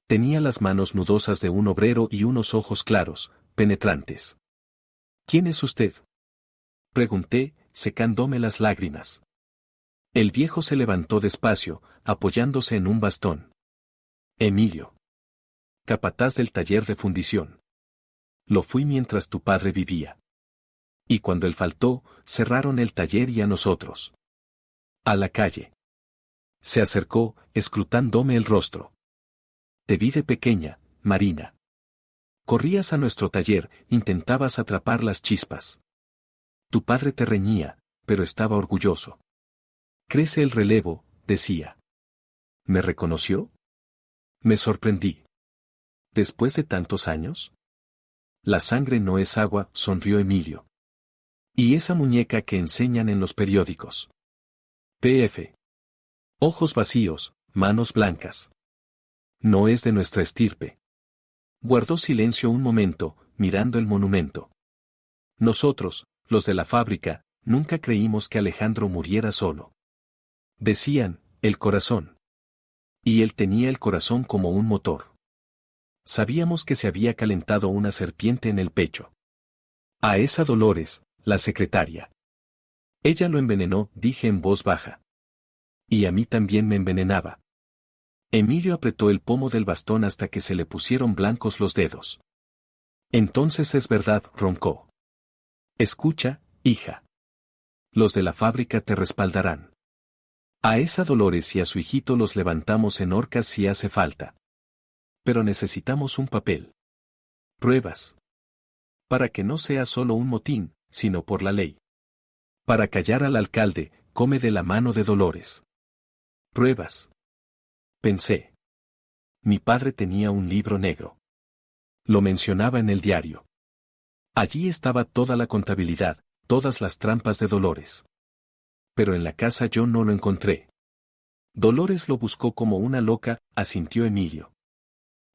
Tenía las manos nudosas de un obrero y unos ojos claros, penetrantes. ¿Quién es usted?, pregunté, secándome las lágrimas. El viejo se levantó despacio, apoyándose en un bastón. Emilio. Capataz del taller de fundición. Lo fui mientras tu padre vivía. Y cuando él faltó, cerraron el taller y a nosotros. A la calle. Se acercó, escrutándome el rostro. Te vi de pequeña, Marina. Corrías a nuestro taller, intentabas atrapar las chispas. Tu padre te reñía, pero estaba orgulloso. Crece el relevo, decía. ¿Me reconoció? Me sorprendí. ¿Después de tantos años? La sangre no es agua, sonrió Emilio. ¿Y esa muñeca que enseñan en los periódicos? P.F. Ojos vacíos, manos blancas. No es de nuestra estirpe. Guardó silencio un momento, mirando el monumento. Nosotros, los de la fábrica, nunca creímos que Alejandro muriera solo. Decían, el corazón. Y él tenía el corazón como un motor. Sabíamos que se había calentado una serpiente en el pecho. A esa Dolores, la secretaria. Ella lo envenenó, dije en voz baja. Y a mí también me envenenaba. Emilio apretó el pomo del bastón hasta que se le pusieron blancos los dedos. Entonces es verdad, roncó. Escucha, hija. Los de la fábrica te respaldarán. A esa Dolores y a su hijito los levantamos en horcas si hace falta. Pero necesitamos un papel. Pruebas. Para que no sea solo un motín, sino por la ley. Para callar al alcalde, come de la mano de Dolores. Pruebas. Pensé. Mi padre tenía un libro negro. Lo mencionaba en el diario. Allí estaba toda la contabilidad, todas las trampas de Dolores. Pero en la casa yo no lo encontré. Dolores lo buscó como una loca, asintió Emilio.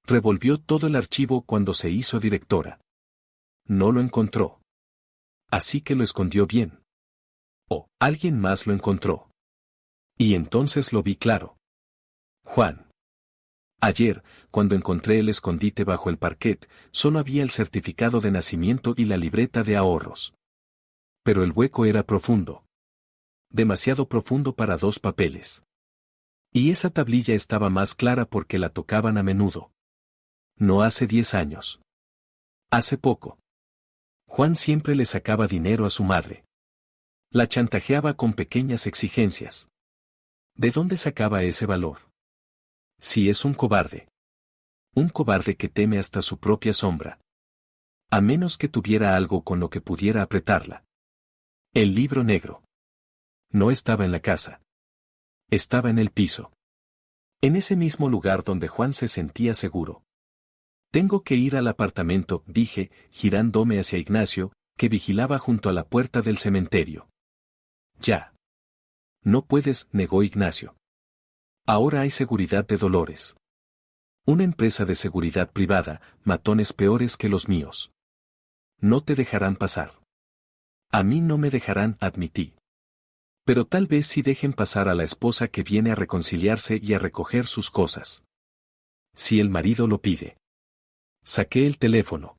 Revolvió todo el archivo cuando se hizo directora. No lo encontró. Así que lo escondió bien. O, alguien más lo encontró. Y entonces lo vi claro. Juan. Ayer, cuando encontré el escondite bajo el parquet, solo había el certificado de nacimiento y la libreta de ahorros. Pero el hueco era profundo. Demasiado profundo para 2 papeles. Y esa tablilla estaba más clara porque la tocaban a menudo. No hace 10 años. Hace poco. Juan siempre le sacaba dinero a su madre. La chantajeaba con pequeñas exigencias. ¿De dónde sacaba ese valor? Si es un cobarde. Un cobarde que teme hasta su propia sombra. A menos que tuviera algo con lo que pudiera apretarla. El libro negro. No estaba en la casa. Estaba en el piso. En ese mismo lugar donde Juan se sentía seguro. Tengo que ir al apartamento, dije, girándome hacia Ignacio, que vigilaba junto a la puerta del cementerio. Ya. No puedes, negó Ignacio. Ahora hay seguridad de Dolores. Una empresa de seguridad privada, matones peores que los míos. No te dejarán pasar. A mí no me dejarán, admití. Pero tal vez sí dejen pasar a la esposa que viene a reconciliarse y a recoger sus cosas. Si el marido lo pide. Saqué el teléfono.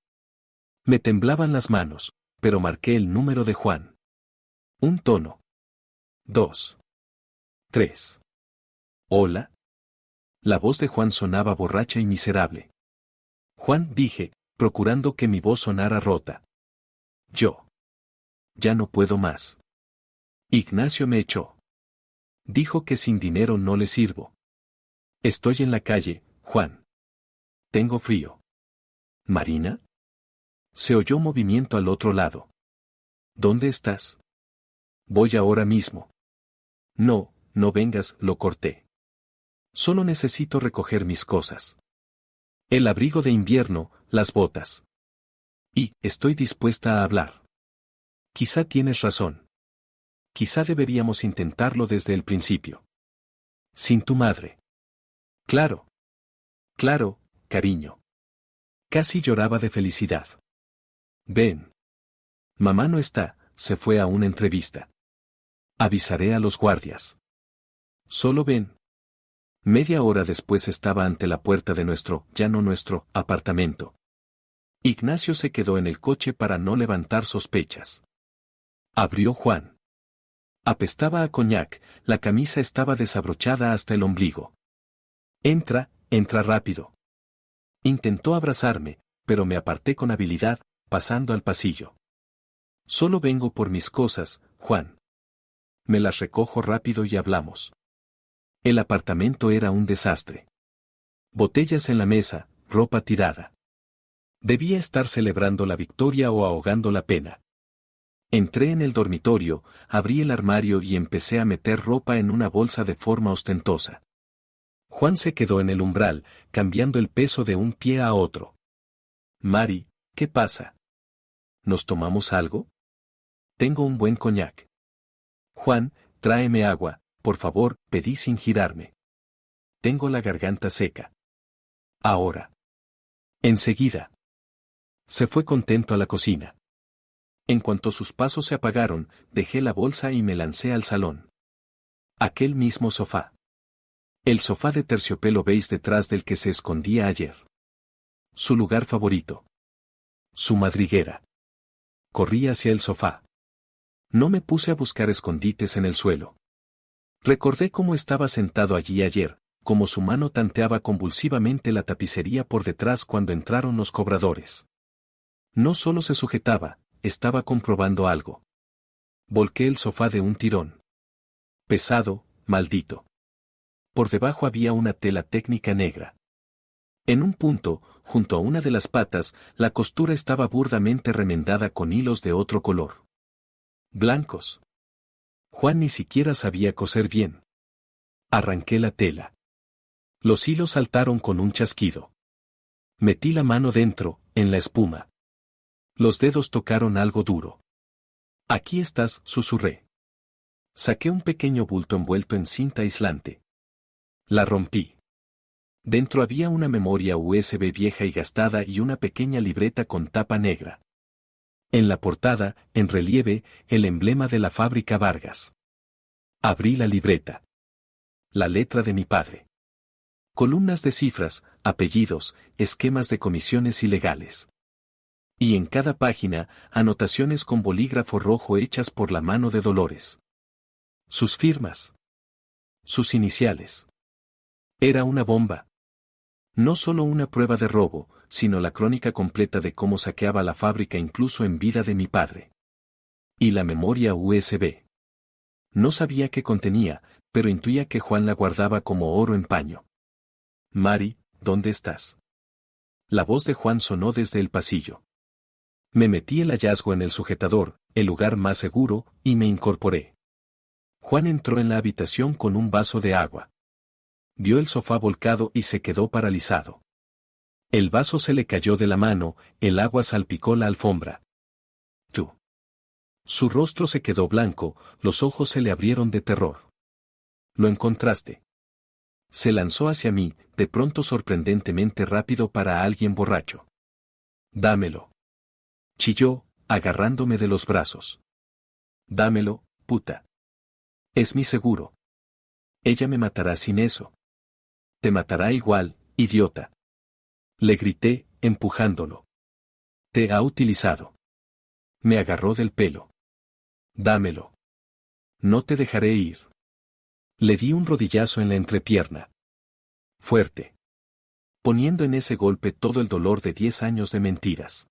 Me temblaban las manos, pero marqué el número de Juan. Un tono. 2. 3. Hola. La voz de Juan sonaba borracha y miserable. Juan, dije, procurando que mi voz sonara rota. Yo. Ya no puedo más. Ignacio me echó. Dijo que sin dinero no le sirvo. Estoy en la calle, Juan. Tengo frío. ¿Marina? Se oyó movimiento al otro lado. ¿Dónde estás? Voy ahora mismo. No, no vengas, lo corté. Solo necesito recoger mis cosas. El abrigo de invierno, las botas. Y, estoy dispuesta a hablar. Quizá tienes razón. Quizá deberíamos intentarlo desde el principio. Sin tu madre. Claro. Claro, cariño. Casi lloraba de felicidad. Ven. Mamá no está, se fue a una entrevista. Avisaré a los guardias. Solo ven. Media hora después estaba ante la puerta de nuestro, ya no nuestro, apartamento. Ignacio se quedó en el coche para no levantar sospechas. Abrió Juan. Apestaba a coñac, la camisa estaba desabrochada hasta el ombligo. Entra, entra rápido. Intentó abrazarme, pero me aparté con habilidad, pasando al pasillo. Solo vengo por mis cosas, Juan. Me las recojo rápido y hablamos. El apartamento era un desastre. Botellas en la mesa, ropa tirada. Debía estar celebrando la victoria o ahogando la pena. Entré en el dormitorio, abrí el armario y empecé a meter ropa en una bolsa de forma ostentosa. Juan se quedó en el umbral, cambiando el peso de un pie a otro. Mari, ¿qué pasa? ¿Nos tomamos algo? Tengo un buen coñac. Juan, tráeme agua, por favor, pedí sin girarme. Tengo la garganta seca. Ahora. Enseguida. Se fue contento a la cocina. En cuanto sus pasos se apagaron, dejé la bolsa y me lancé al salón. Aquel mismo sofá. El sofá de terciopelo beige detrás del que se escondía ayer. Su lugar favorito. Su madriguera. Corrí hacia el sofá. No me puse a buscar escondites en el suelo. Recordé cómo estaba sentado allí ayer, cómo su mano tanteaba convulsivamente la tapicería por detrás cuando entraron los cobradores. No solo se sujetaba, estaba comprobando algo. Volqué el sofá de un tirón. Pesado, maldito. Por debajo había una tela técnica negra. En un punto, junto a una de las patas, la costura estaba burdamente remendada con hilos de otro color. Blancos. Juan ni siquiera sabía coser bien. Arranqué la tela. Los hilos saltaron con un chasquido. Metí la mano dentro, en la espuma. Los dedos tocaron algo duro. Aquí estás, susurré. Saqué un pequeño bulto envuelto en cinta aislante. La rompí. Dentro había una memoria USB vieja y gastada y una pequeña libreta con tapa negra. En la portada, en relieve, el emblema de la fábrica Vargas. Abrí la libreta. La letra de mi padre. Columnas de cifras, apellidos, esquemas de comisiones ilegales. Y en cada página, anotaciones con bolígrafo rojo hechas por la mano de Dolores. Sus firmas. Sus iniciales. Era una bomba. No solo una prueba de robo, sino la crónica completa de cómo saqueaba la fábrica incluso en vida de mi padre. Y la memoria USB. No sabía qué contenía, pero intuía que Juan la guardaba como oro en paño. Mari, ¿dónde estás? La voz de Juan sonó desde el pasillo. Me metí el hallazgo en el sujetador, el lugar más seguro, y me incorporé. Juan entró en la habitación con un vaso de agua. Vio el sofá volcado y se quedó paralizado. El vaso se le cayó de la mano, el agua salpicó la alfombra. Tú. Su rostro se quedó blanco, los ojos se le abrieron de terror. Lo encontraste. Se lanzó hacia mí, de pronto sorprendentemente rápido para alguien borracho. Dámelo. Chilló, agarrándome de los brazos. Dámelo, puta. Es mi seguro. Ella me matará sin eso. Te matará igual, idiota. Le grité, empujándolo. Te ha utilizado. Me agarró del pelo. Dámelo. No te dejaré ir. Le di un rodillazo en la entrepierna. Fuerte. Poniendo en ese golpe todo el dolor de 10 años de mentiras.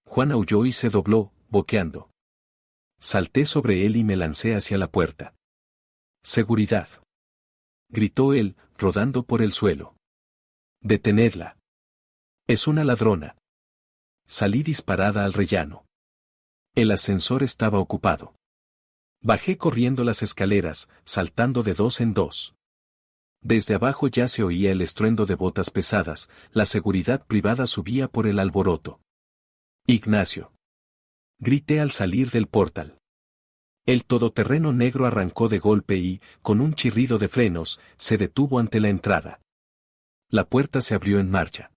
Juan aulló y se dobló, boqueando. Salté sobre él y me lancé hacia la puerta. Seguridad. Gritó él, rodando por el suelo. Detenedla. Es una ladrona. Salí disparada al rellano. El ascensor estaba ocupado. Bajé corriendo las escaleras, saltando de 2 en 2. Desde abajo ya se oía el estruendo de botas pesadas, la seguridad privada subía por el alboroto. Ignacio. Grité al salir del portal. El todoterreno negro arrancó de golpe y, con un chirrido de frenos, se detuvo ante la entrada. La puerta se abrió en marcha.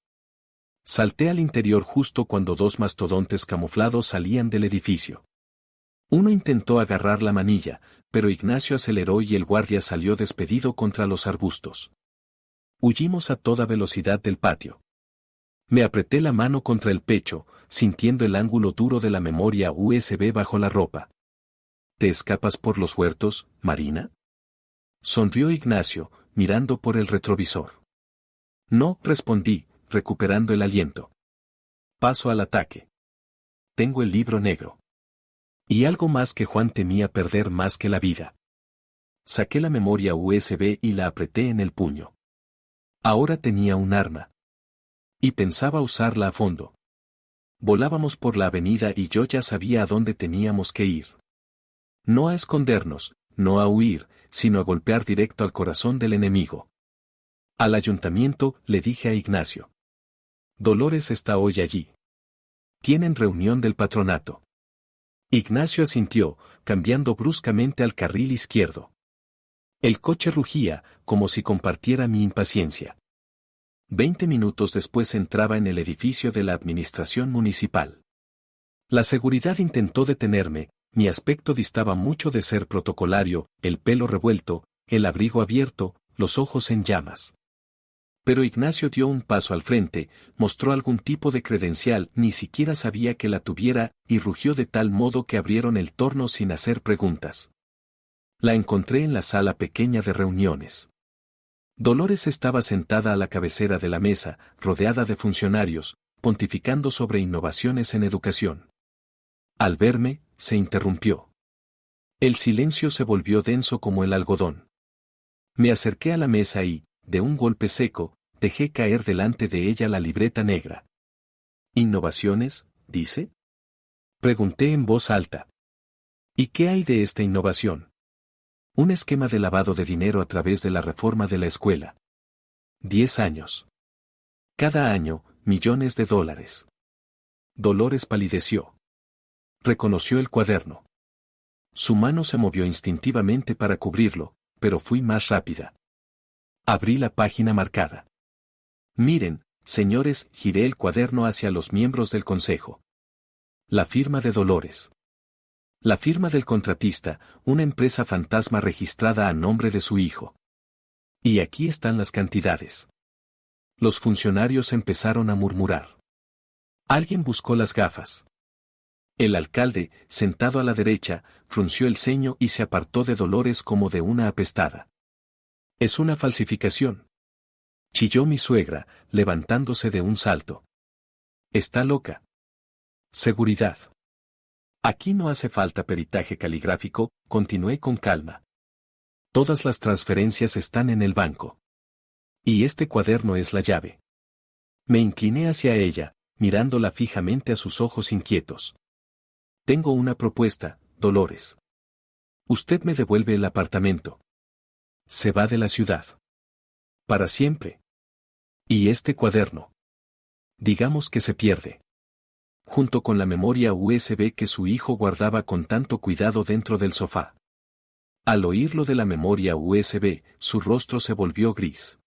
Salté al interior justo cuando 2 mastodontes camuflados salían del edificio. Uno intentó agarrar la manilla, pero Ignacio aceleró y el guardia salió despedido contra los arbustos. Huimos a toda velocidad del patio. Me apreté la mano contra el pecho, sintiendo el ángulo duro de la memoria USB bajo la ropa. ¿Te escapas por los huertos, Marina? Sonrió Ignacio, mirando por el retrovisor. No, respondí, recuperando el aliento. Paso al ataque. Tengo el libro negro. Y algo más que Juan temía perder más que la vida. Saqué la memoria USB y la apreté en el puño. Ahora tenía un arma. Y pensaba usarla a fondo. Volábamos por la avenida y yo ya sabía a dónde teníamos que ir. No a escondernos, no a huir, sino a golpear directo al corazón del enemigo. Al ayuntamiento, le dije a Ignacio. Dolores está hoy allí. Tienen reunión del patronato. Ignacio asintió, cambiando bruscamente al carril izquierdo. El coche rugía, como si compartiera mi impaciencia. 20 minutos después entraba en el edificio de la administración municipal. La seguridad intentó detenerme, mi aspecto distaba mucho de ser protocolario, el pelo revuelto, el abrigo abierto, los ojos en llamas. Pero Ignacio dio un paso al frente, mostró algún tipo de credencial, ni siquiera sabía que la tuviera, y rugió de tal modo que abrieron el torno sin hacer preguntas. La encontré en la sala pequeña de reuniones. Dolores estaba sentada a la cabecera de la mesa, rodeada de funcionarios, pontificando sobre innovaciones en educación. Al verme, se interrumpió. El silencio se volvió denso como el algodón. Me acerqué a la mesa y, de un golpe seco, dejé caer delante de ella la libreta negra. ¿Innovaciones, dice? Pregunté en voz alta. ¿Y qué hay de esta innovación? Un esquema de lavado de dinero a través de la reforma de la escuela. 10 años. Cada año, millones de dólares. Dolores palideció. Reconoció el cuaderno. Su mano se movió instintivamente para cubrirlo, pero fui más rápida. Abrí la página marcada. Miren, señores, giré el cuaderno hacia los miembros del consejo. La firma de Dolores. La firma del contratista, una empresa fantasma registrada a nombre de su hijo. Y aquí están las cantidades. Los funcionarios empezaron a murmurar. Alguien buscó las gafas. El alcalde, sentado a la derecha, frunció el ceño y se apartó de Dolores como de una apestada. Es una falsificación. Chilló mi suegra, levantándose de un salto. Está loca. Seguridad. Aquí no hace falta peritaje caligráfico, continué con calma. Todas las transferencias están en el banco. Y este cuaderno es la llave. Me incliné hacia ella, mirándola fijamente a sus ojos inquietos. Tengo una propuesta, Dolores. Usted me devuelve el apartamento. Se va de la ciudad. Para siempre. Y este cuaderno. Digamos que se pierde. Junto con la memoria USB que su hijo guardaba con tanto cuidado dentro del sofá. Al oír lo de la memoria USB, su rostro se volvió gris.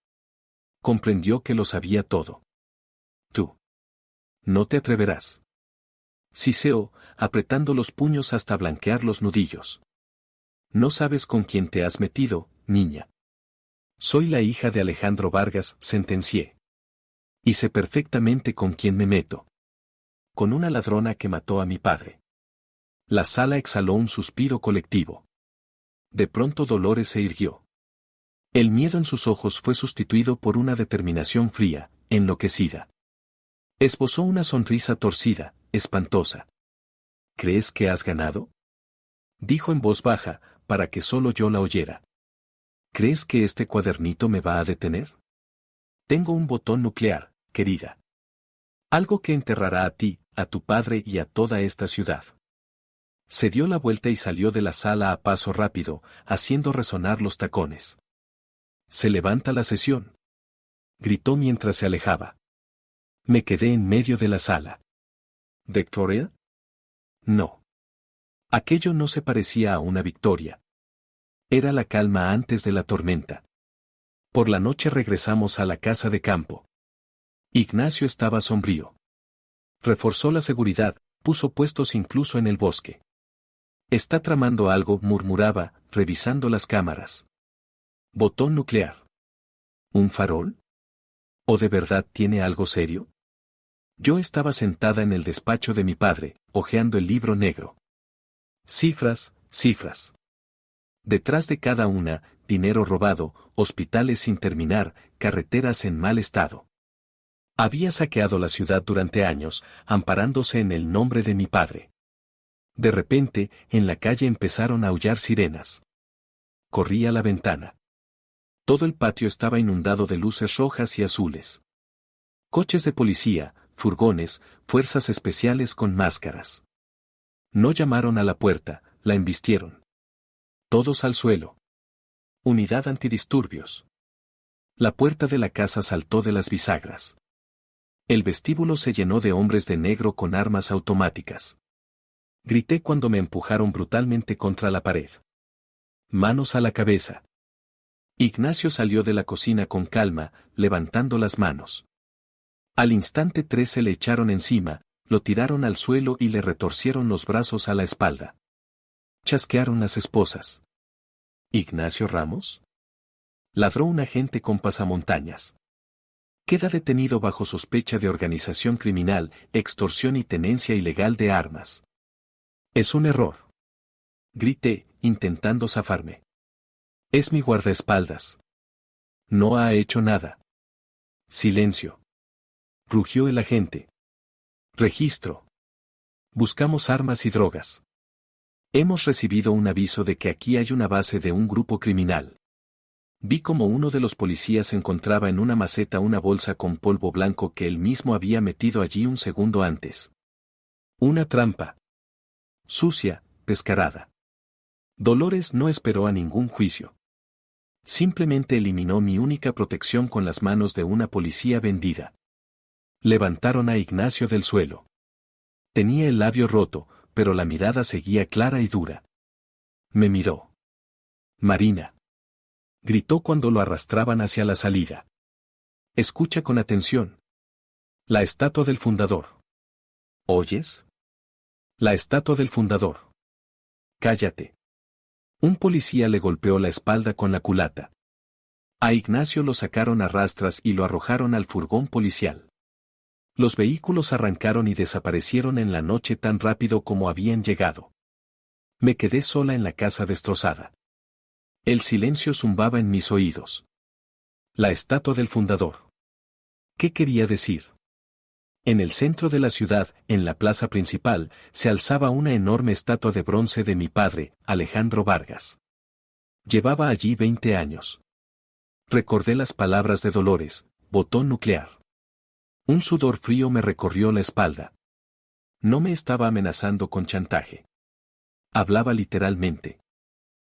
Comprendió que lo sabía todo. Tú. No te atreverás. Siseó, apretando los puños hasta blanquear los nudillos. No sabes con quién te has metido, niña. Soy la hija de Alejandro Vargas, sentencié. Y sé perfectamente con quién me meto. Con una ladrona que mató a mi padre. La sala exhaló un suspiro colectivo. De pronto Dolores se irguió. El miedo en sus ojos fue sustituido por una determinación fría, enloquecida. Esbozó una sonrisa torcida, espantosa. ¿Crees que has ganado? Dijo en voz baja, para que solo yo la oyera. ¿Crees que este cuadernito me va a detener? Tengo un botón nuclear, querida. Algo que enterrará a ti, a tu padre y a toda esta ciudad. Se dio la vuelta y salió de la sala a paso rápido, haciendo resonar los tacones. Se levanta la sesión. Gritó mientras se alejaba. Me quedé en medio de la sala. ¿Victoria? No. Aquello no se parecía a una victoria. Era la calma antes de la tormenta. Por la noche regresamos a la casa de campo. Ignacio estaba sombrío. Reforzó la seguridad, puso puestos incluso en el bosque. Está tramando algo, murmuraba, revisando las cámaras. Botón nuclear. ¿Un farol? ¿O de verdad tiene algo serio? Yo estaba sentada en el despacho de mi padre, hojeando el libro negro. Cifras, cifras. Detrás de cada una, dinero robado, hospitales sin terminar, carreteras en mal estado. Había saqueado la ciudad durante años, amparándose en el nombre de mi padre. De repente, en la calle empezaron a aullar sirenas. Corrí a la ventana. Todo el patio estaba inundado de luces rojas y azules. Coches de policía, furgones, fuerzas especiales con máscaras. No llamaron a la puerta, la embistieron. Todos al suelo. Unidad antidisturbios. La puerta de la casa saltó de las bisagras. El vestíbulo se llenó de hombres de negro con armas automáticas. Grité cuando me empujaron brutalmente contra la pared. Manos a la cabeza. Ignacio salió de la cocina con calma, levantando las manos. Al instante 3 se le echaron encima, lo tiraron al suelo y le retorcieron los brazos a la espalda. Chasquearon las esposas. ¿Ignacio Ramos? Ladró un agente con pasamontañas. Queda detenido bajo sospecha de organización criminal, extorsión y tenencia ilegal de armas. Es un error. Grité, intentando zafarme. Es mi guardaespaldas. No ha hecho nada. Silencio. Rugió el agente. Registro. Buscamos armas y drogas. Hemos recibido un aviso de que aquí hay una base de un grupo criminal. Vi como uno de los policías encontraba en una maceta una bolsa con polvo blanco que él mismo había metido allí un segundo antes. Una trampa. Sucia, descarada. Dolores no esperó a ningún juicio. Simplemente eliminó mi única protección con las manos de una policía vendida. Levantaron a Ignacio del suelo. Tenía el labio roto, pero la mirada seguía clara y dura. Me miró. Marina. Gritó cuando lo arrastraban hacia la salida. Escucha con atención. La estatua del fundador. ¿Oyes? La estatua del fundador. Cállate. Un policía le golpeó la espalda con la culata. A Ignacio lo sacaron a rastras y lo arrojaron al furgón policial. Los vehículos arrancaron y desaparecieron en la noche tan rápido como habían llegado. Me quedé sola en la casa destrozada. El silencio zumbaba en mis oídos. La estatua del fundador. ¿Qué quería decir? En el centro de la ciudad, en la plaza principal, se alzaba una enorme estatua de bronce de mi padre, Alejandro Vargas. Llevaba allí 20 años. Recordé las palabras de Dolores, botón nuclear. Un sudor frío me recorrió la espalda. No me estaba amenazando con chantaje. Hablaba literalmente.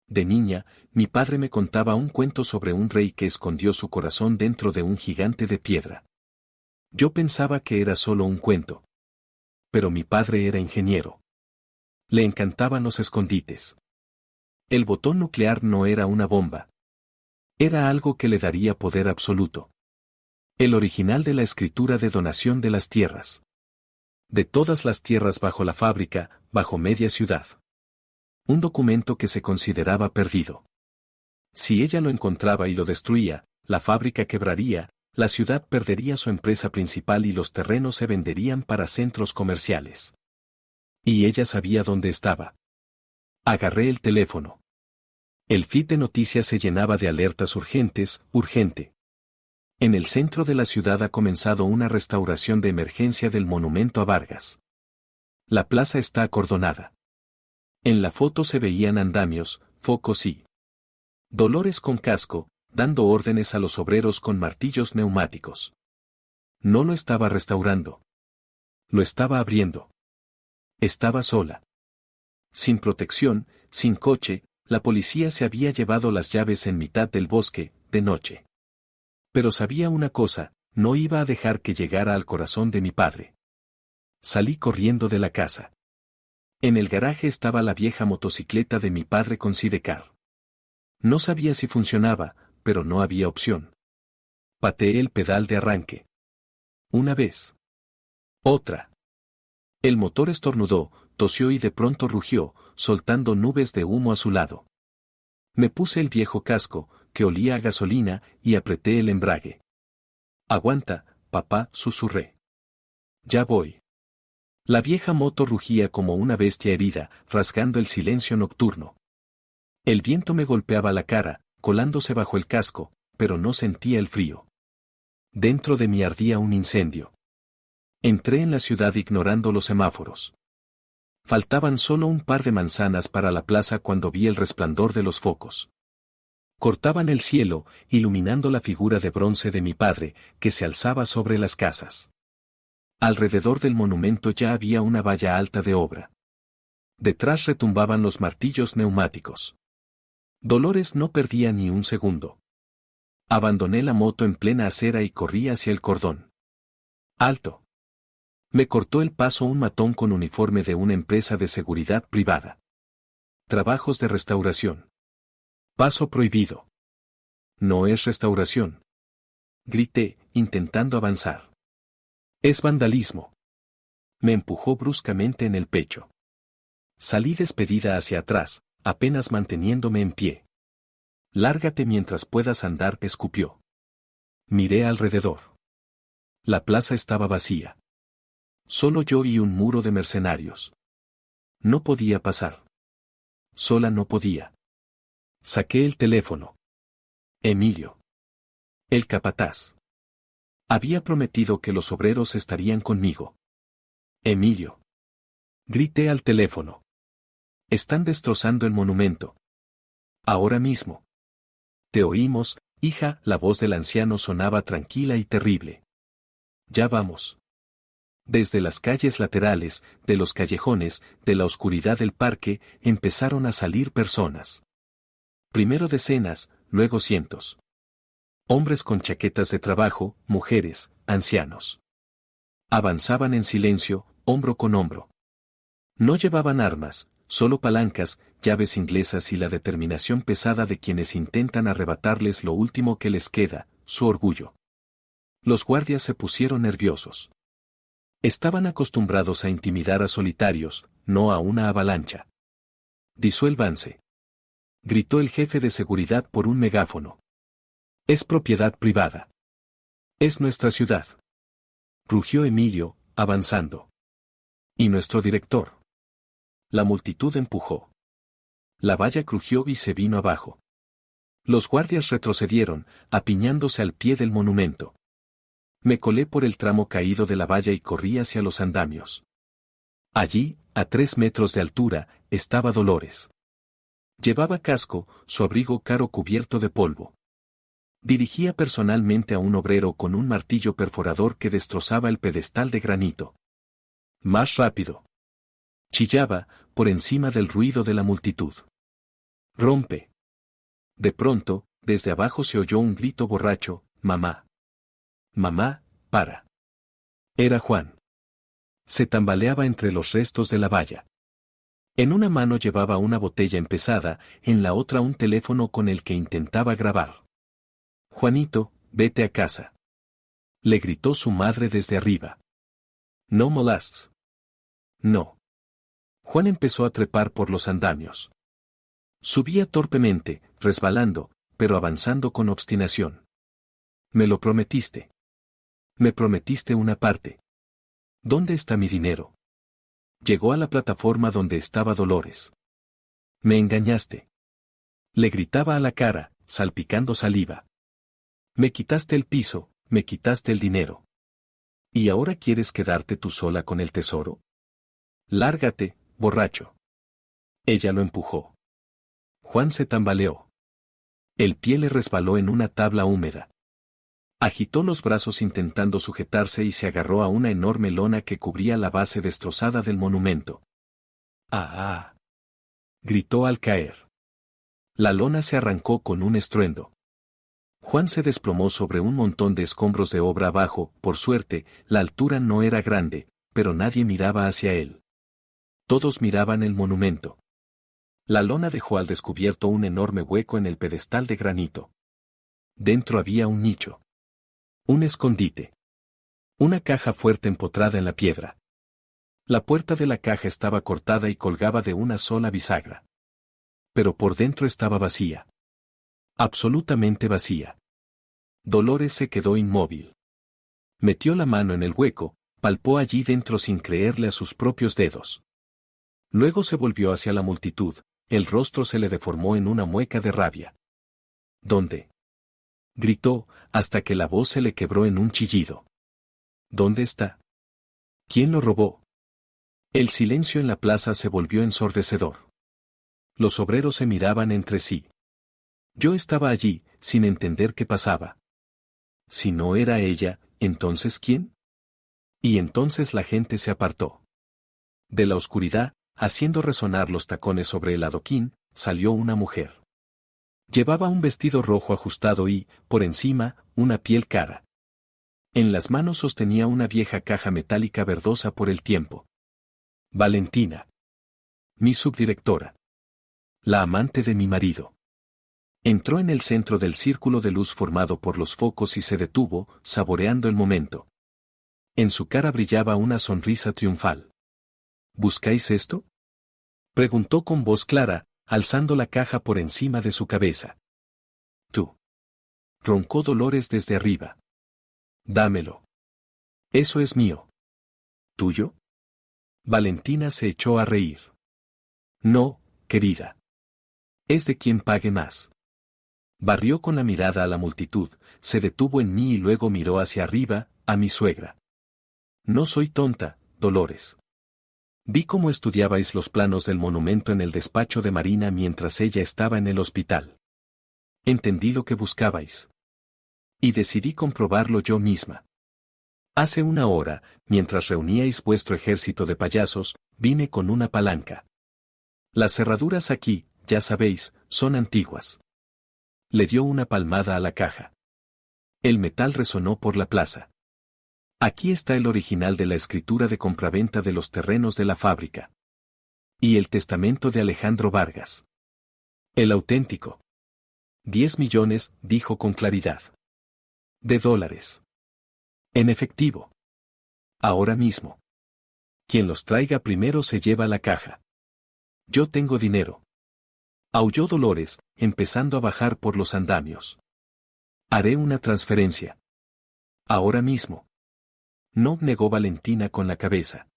De niña, mi padre me contaba un cuento sobre un rey que escondió su corazón dentro de un gigante de piedra. Yo pensaba que era solo un cuento. Pero mi padre era ingeniero. Le encantaban los escondites. El botón nuclear no era una bomba. Era algo que le daría poder absoluto. El original de la escritura de donación de las tierras. De todas las tierras bajo la fábrica, bajo media ciudad. Un documento que se consideraba perdido. Si ella lo encontraba y lo destruía, la fábrica quebraría, la ciudad perdería su empresa principal y los terrenos se venderían para centros comerciales. Y ella sabía dónde estaba. Agarré el teléfono. El feed de noticias se llenaba de alertas urgentes, urgente. En el centro de la ciudad ha comenzado una restauración de emergencia del monumento a Vargas. La plaza está acordonada. En la foto se veían andamios, focos y Dolores con casco, dando órdenes a los obreros con martillos neumáticos. No lo estaba restaurando. Lo estaba abriendo. Estaba sola. Sin protección, sin coche, la policía se había llevado las llaves en mitad del bosque, de noche. Pero sabía una cosa, no iba a dejar que llegara al corazón de mi padre. Salí corriendo de la casa. En el garaje estaba la vieja motocicleta de mi padre con sidecar. No sabía si funcionaba, pero no había opción. Pateé el pedal de arranque. Una vez. Otra. El motor estornudó, tosió y de pronto rugió, soltando nubes de humo a su lado. Me puse el viejo casco, que olía a gasolina, y apreté el embrague. Aguanta, papá, susurré. Ya voy. La vieja moto rugía como una bestia herida, rasgando el silencio nocturno. El viento me golpeaba la cara, colándose bajo el casco, pero no sentía el frío. Dentro de mí ardía un incendio. Entré en la ciudad ignorando los semáforos. Faltaban solo un par de manzanas para la plaza cuando vi el resplandor de los focos. Cortaban el cielo, iluminando la figura de bronce de mi padre, que se alzaba sobre las casas. Alrededor del monumento ya había una valla alta de obra. Detrás retumbaban los martillos neumáticos. Dolores no perdía ni un segundo. Abandoné la moto en plena acera y corrí hacia el cordón. ¡Alto! Me cortó el paso un matón con uniforme de una empresa de seguridad privada. Trabajos de restauración. Paso prohibido. No es restauración. Grité, intentando avanzar. Es vandalismo. Me empujó bruscamente en el pecho. Salí despedida hacia atrás, apenas manteniéndome en pie. Lárgate mientras puedas andar, escupió. Miré alrededor. La plaza estaba vacía. Solo yo y un muro de mercenarios. No podía pasar. Sola no podía. Saqué el teléfono. Emilio. El capataz. Había prometido que los obreros estarían conmigo. Emilio. Grité al teléfono. Están destrozando el monumento. Ahora mismo. Te oímos, hija, la voz del anciano sonaba tranquila y terrible. Ya vamos. Desde las calles laterales, de los callejones, de la oscuridad del parque, empezaron a salir personas. Primero decenas, luego cientos. Hombres con chaquetas de trabajo, mujeres, ancianos. Avanzaban en silencio, hombro con hombro. No llevaban armas, solo palancas, llaves inglesas y la determinación pesada de quienes intentan arrebatarles lo último que les queda, su orgullo. Los guardias se pusieron nerviosos. Estaban acostumbrados a intimidar a solitarios, no a una avalancha. Disuélvanse, gritó el jefe de seguridad por un megáfono. Es propiedad privada. Es nuestra ciudad. Rugió Emilio, avanzando. ¿Y nuestro director? La multitud empujó. La valla crujió y se vino abajo. Los guardias retrocedieron, apiñándose al pie del monumento. Me colé por el tramo caído de la valla y corrí hacia los andamios. Allí, a 3 metros de altura, estaba Dolores. Llevaba casco, su abrigo caro cubierto de polvo. Dirigía personalmente a un obrero con un martillo perforador que destrozaba el pedestal de granito. Más rápido. Chillaba, por encima del ruido de la multitud. Rompe. De pronto, desde abajo se oyó un grito borracho, mamá. Mamá, para. Era Juan. Se tambaleaba entre los restos de la valla. En una mano llevaba una botella empezada, en la otra un teléfono con el que intentaba grabar. Juanito, vete a casa. Le gritó su madre desde arriba. No molestes. No. Juan empezó a trepar por los andamios. Subía torpemente, resbalando, pero avanzando con obstinación. Me lo prometiste. Me prometiste una parte. ¿Dónde está mi dinero? Llegó a la plataforma donde estaba Dolores. Me engañaste. Le gritaba a la cara, salpicando saliva. Me quitaste el piso, me quitaste el dinero. ¿Y ahora quieres quedarte tú sola con el tesoro? Lárgate, borracho. Ella lo empujó. Juan se tambaleó. El pie le resbaló en una tabla húmeda. Agitó los brazos intentando sujetarse y se agarró a una enorme lona que cubría la base destrozada del monumento. ¡Ah! Gritó al caer. La lona se arrancó con un estruendo. Juan se desplomó sobre un montón de escombros de obra abajo. Por suerte, la altura no era grande, pero nadie miraba hacia él. Todos miraban el monumento. La lona dejó al descubierto un enorme hueco en el pedestal de granito. Dentro había un nicho. Un escondite. Una caja fuerte empotrada en la piedra. La puerta de la caja estaba cortada y colgaba de una sola bisagra. Pero por dentro estaba vacía. Absolutamente vacía. Dolores se quedó inmóvil. Metió la mano en el hueco, palpó allí dentro sin creerle a sus propios dedos. Luego se volvió hacia la multitud, el rostro se le deformó en una mueca de rabia. ¿Dónde? Gritó, hasta que la voz se le quebró en un chillido. ¿Dónde está? ¿Quién lo robó? El silencio en la plaza se volvió ensordecedor. Los obreros se miraban entre sí. Yo estaba allí, sin entender qué pasaba. Si no era ella, ¿entonces quién? Y entonces la gente se apartó. De la oscuridad, haciendo resonar los tacones sobre el adoquín, salió una mujer. Llevaba un vestido rojo ajustado y, por encima, una piel cara. En las manos sostenía una vieja caja metálica verdosa por el tiempo. Valentina. Mi subdirectora. La amante de mi marido. Entró en el centro del círculo de luz formado por los focos y se detuvo, saboreando el momento. En su cara brillaba una sonrisa triunfal. ¿Buscáis esto? Preguntó con voz clara, alzando la caja por encima de su cabeza. Tú. Roncó Dolores desde arriba. Dámelo. Eso es mío. ¿Tuyo? Valentina se echó a reír. No, querida. Es de quien pague más. Barrió con la mirada a la multitud, se detuvo en mí y luego miró hacia arriba, a mi suegra. No soy tonta, Dolores. Vi cómo estudiabais los planos del monumento en el despacho de Marina mientras ella estaba en el hospital. Entendí lo que buscabais. Y decidí comprobarlo yo misma. Hace una hora, mientras reuníais vuestro ejército de payasos, vine con una palanca. Las cerraduras aquí, ya sabéis, son antiguas. Le dio una palmada a la caja. El metal resonó por la plaza. Aquí está el original de la escritura de compraventa de los terrenos de la fábrica. Y el testamento de Alejandro Vargas. El auténtico. 10 millones, dijo con claridad. De dólares. En efectivo. Ahora mismo. Quien los traiga primero se lleva la caja. Yo tengo dinero. Aulló Dolores, empezando a bajar por los andamios. Haré una transferencia. Ahora mismo. No, negó Valentina con la cabeza.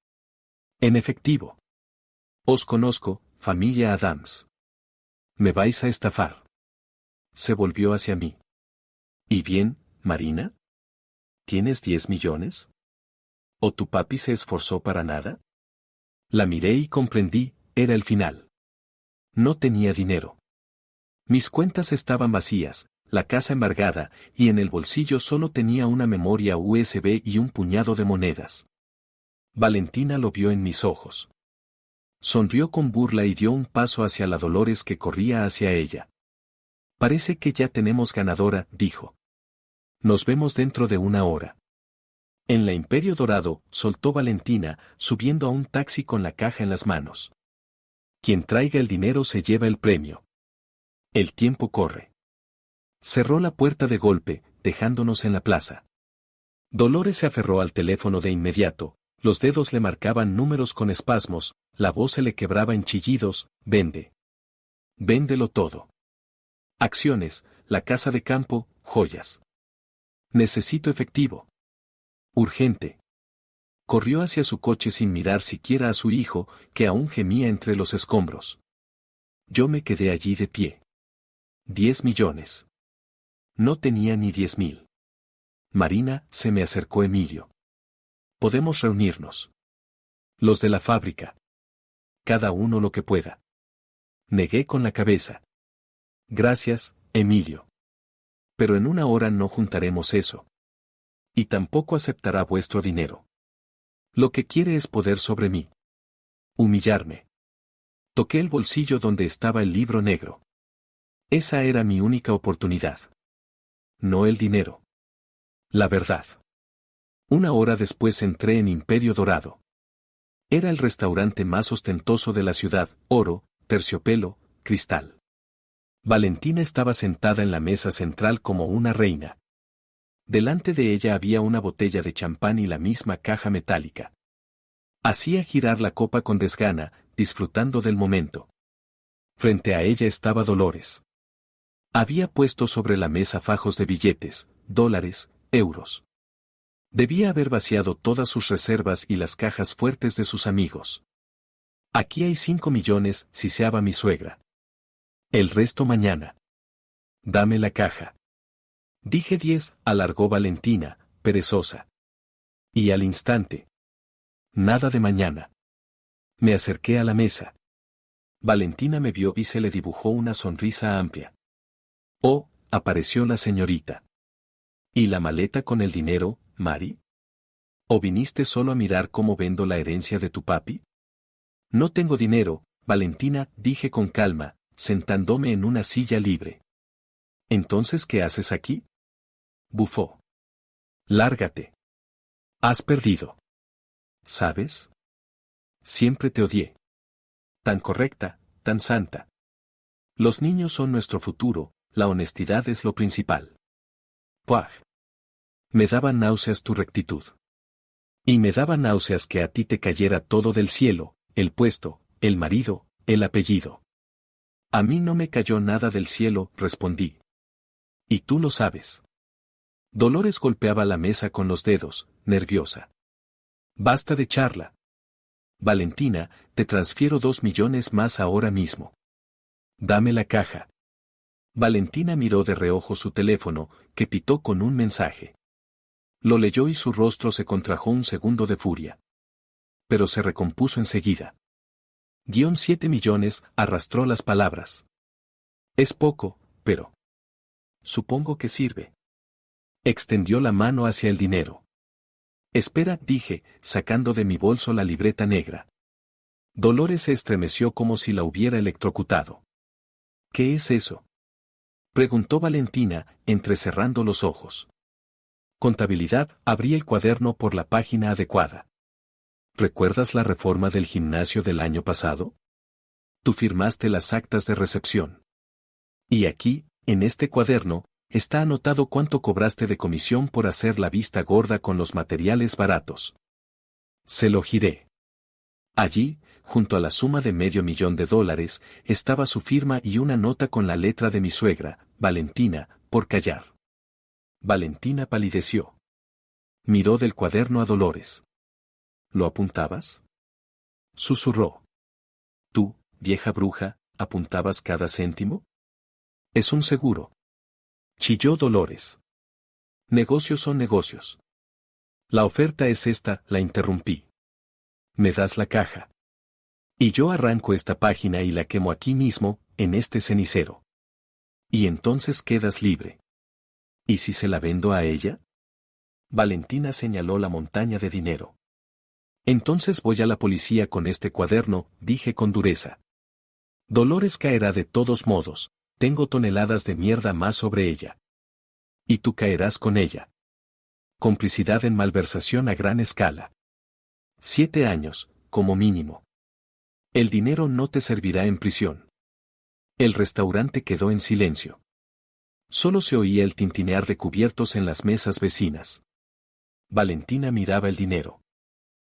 En efectivo. Os conozco, familia Adams. ¿Me vais a estafar? Se volvió hacia mí. ¿Y bien, Marina? ¿Tienes 10 millones? ¿O tu papi se esforzó para nada? La miré y comprendí, era el final. No tenía dinero. Mis cuentas estaban vacías, la casa embargada, y en el bolsillo solo tenía una memoria USB y un puñado de monedas. Valentina lo vio en mis ojos. Sonrió con burla y dio un paso hacia la Dolores que corría hacia ella. Parece que ya tenemos ganadora, dijo. Nos vemos dentro de una hora. En la Imperio Dorado, soltó Valentina, subiendo a un taxi con la caja en las manos. Quien traiga el dinero se lleva el premio. El tiempo corre. Cerró la puerta de golpe, dejándonos en la plaza. Dolores se aferró al teléfono de inmediato, los dedos le marcaban números con espasmos, la voz se le quebraba en chillidos, vende. Véndelo todo. Acciones, la casa de campo, joyas. Necesito efectivo. Urgente. Corrió hacia su coche sin mirar siquiera a su hijo, que aún gemía entre los escombros. Yo me quedé allí de pie. 10 millones. No tenía ni 10.000. Marina, se me acercó Emilio. Podemos reunirnos. Los de la fábrica. Cada uno lo que pueda. Negué con la cabeza. Gracias, Emilio. Pero en una hora no juntaremos eso. Y tampoco aceptará vuestro dinero. Lo que quiere es poder sobre mí. Humillarme. Toqué el bolsillo donde estaba el libro negro. Esa era mi única oportunidad. No el dinero. La verdad. Una hora después entré en Imperio Dorado. Era el restaurante más ostentoso de la ciudad, oro, terciopelo, cristal. Valentina estaba sentada en la mesa central como una reina. Delante de ella había una botella de champán y la misma caja metálica. Hacía girar la copa con desgana, disfrutando del momento. Frente a ella estaba Dolores. Había puesto sobre la mesa fajos de billetes, dólares, euros. Debía haber vaciado todas sus reservas y las cajas fuertes de sus amigos. Aquí hay 5 millones, siseaba mi suegra. El resto mañana. Dame la caja. Dije 10, alargó Valentina, perezosa. Y al instante. Nada de mañana. Me acerqué a la mesa. Valentina me vio y se le dibujó una sonrisa amplia. Oh, apareció la señorita. ¿Y la maleta con el dinero, Mari? ¿O viniste solo a mirar cómo vendo la herencia de tu papi? No tengo dinero, Valentina, dije con calma, sentándome en una silla libre. ¿Entonces qué haces aquí? Bufó. Lárgate. Has perdido. ¿Sabes? Siempre te odié. Tan correcta, tan santa. Los niños son nuestro futuro, la honestidad es lo principal. ¡Puaj! Me daba náuseas tu rectitud. Y me daba náuseas que a ti te cayera todo del cielo, el puesto, el marido, el apellido. A mí no me cayó nada del cielo, respondí. Y tú lo sabes. Dolores golpeaba la mesa con los dedos, nerviosa. Basta de charla. Valentina, te transfiero 2 millones más ahora mismo. Dame la caja. Valentina miró de reojo su teléfono, que pitó con un mensaje. Lo leyó y su rostro se contrajo un segundo de furia. Pero se recompuso enseguida. -7 millones, arrastró las palabras. Es poco, pero... Supongo que sirve. Extendió la mano hacia el dinero. Espera, dije, sacando de mi bolso la libreta negra. Dolores se estremeció como si la hubiera electrocutado. ¿Qué es eso? Preguntó Valentina, entrecerrando los ojos. Contabilidad, abrí el cuaderno por la página adecuada. ¿Recuerdas la reforma del gimnasio del año pasado? Tú firmaste las actas de recepción. Y aquí, en este cuaderno, está anotado cuánto cobraste de comisión por hacer la vista gorda con los materiales baratos. Se lo giré. Allí, junto a la suma de $500,000, estaba su firma y una nota con la letra de mi suegra, Valentina, por callar. Valentina palideció. Miró del cuaderno a Dolores. ¿Lo apuntabas? Susurró. ¿Tú, vieja bruja, apuntabas cada céntimo? Es un seguro. Chilló Dolores. Negocios son negocios. La oferta es esta, la interrumpí. Me das la caja. Y yo arranco esta página y la quemo aquí mismo, en este cenicero. Y entonces quedas libre. ¿Y si se la vendo a ella? Valentina señaló la montaña de dinero. Entonces voy a la policía con este cuaderno, dije con dureza. Dolores caerá de todos modos, tengo toneladas de mierda más sobre ella. Y tú caerás con ella. Complicidad en malversación a gran escala. 7 años, como mínimo. El dinero no te servirá en prisión. El restaurante quedó en silencio. Solo se oía el tintinear de cubiertos en las mesas vecinas. Valentina miraba el dinero.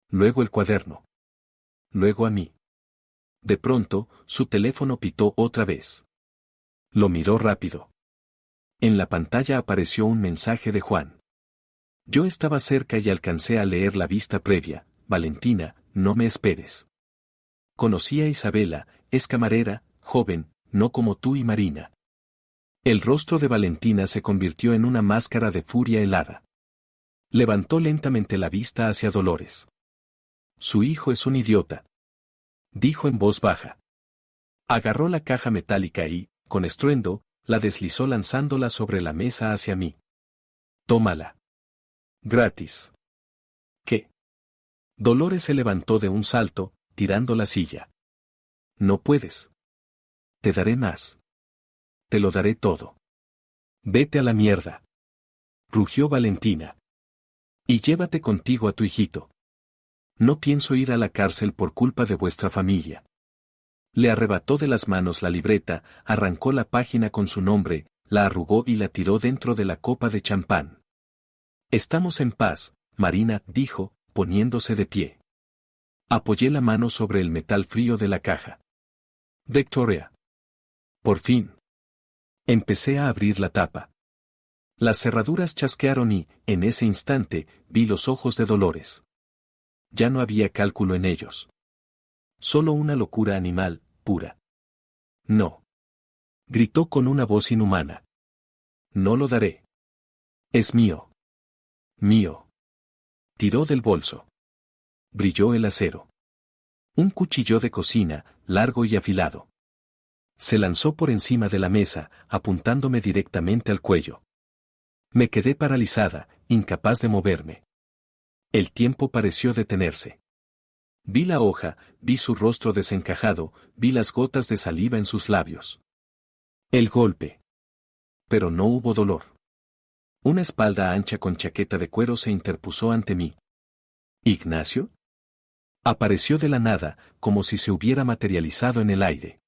Luego el cuaderno. Luego a mí. De pronto, su teléfono pitó otra vez. Lo miró rápido. En la pantalla apareció un mensaje de Juan. Yo estaba cerca y alcancé a leer la vista previa. Valentina, no me esperes. Conocí a Isabela, es camarera, joven, no como tú y Marina. El rostro de Valentina se convirtió en una máscara de furia helada. Levantó lentamente la vista hacia Dolores. Su hijo es un idiota. Dijo en voz baja. Agarró la caja metálica y, con estruendo, la deslizó lanzándola sobre la mesa hacia mí. Tómala. Gratis. ¿Qué? Dolores se levantó de un salto, tirando la silla. No puedes. Te daré más. Te lo daré todo. Vete a la mierda. Rugió Valentina. Y llévate contigo a tu hijito. No pienso ir a la cárcel por culpa de vuestra familia. Le arrebató de las manos la libreta, arrancó la página con su nombre, la arrugó y la tiró dentro de la copa de champán. Estamos en paz, Marina, dijo, poniéndose de pie. Apoyé la mano sobre el metal frío de la caja. Victoria. Por fin. Empecé a abrir la tapa. Las cerraduras chasquearon y, en ese instante, vi los ojos de Dolores. Ya no había cálculo en ellos. Solo una locura animal, pura. No. Gritó con una voz inhumana. No lo daré. Es mío. Mío. Tiró del bolso. Brilló el acero. Un cuchillo de cocina, largo y afilado. Se lanzó por encima de la mesa, apuntándome directamente al cuello. Me quedé paralizada, incapaz de moverme. El tiempo pareció detenerse. Vi la hoja, vi su rostro desencajado, vi las gotas de saliva en sus labios. El golpe. Pero no hubo dolor. Una espalda ancha con chaqueta de cuero se interpuso ante mí. ¿Ignacio? Apareció de la nada, como si se hubiera materializado en el aire.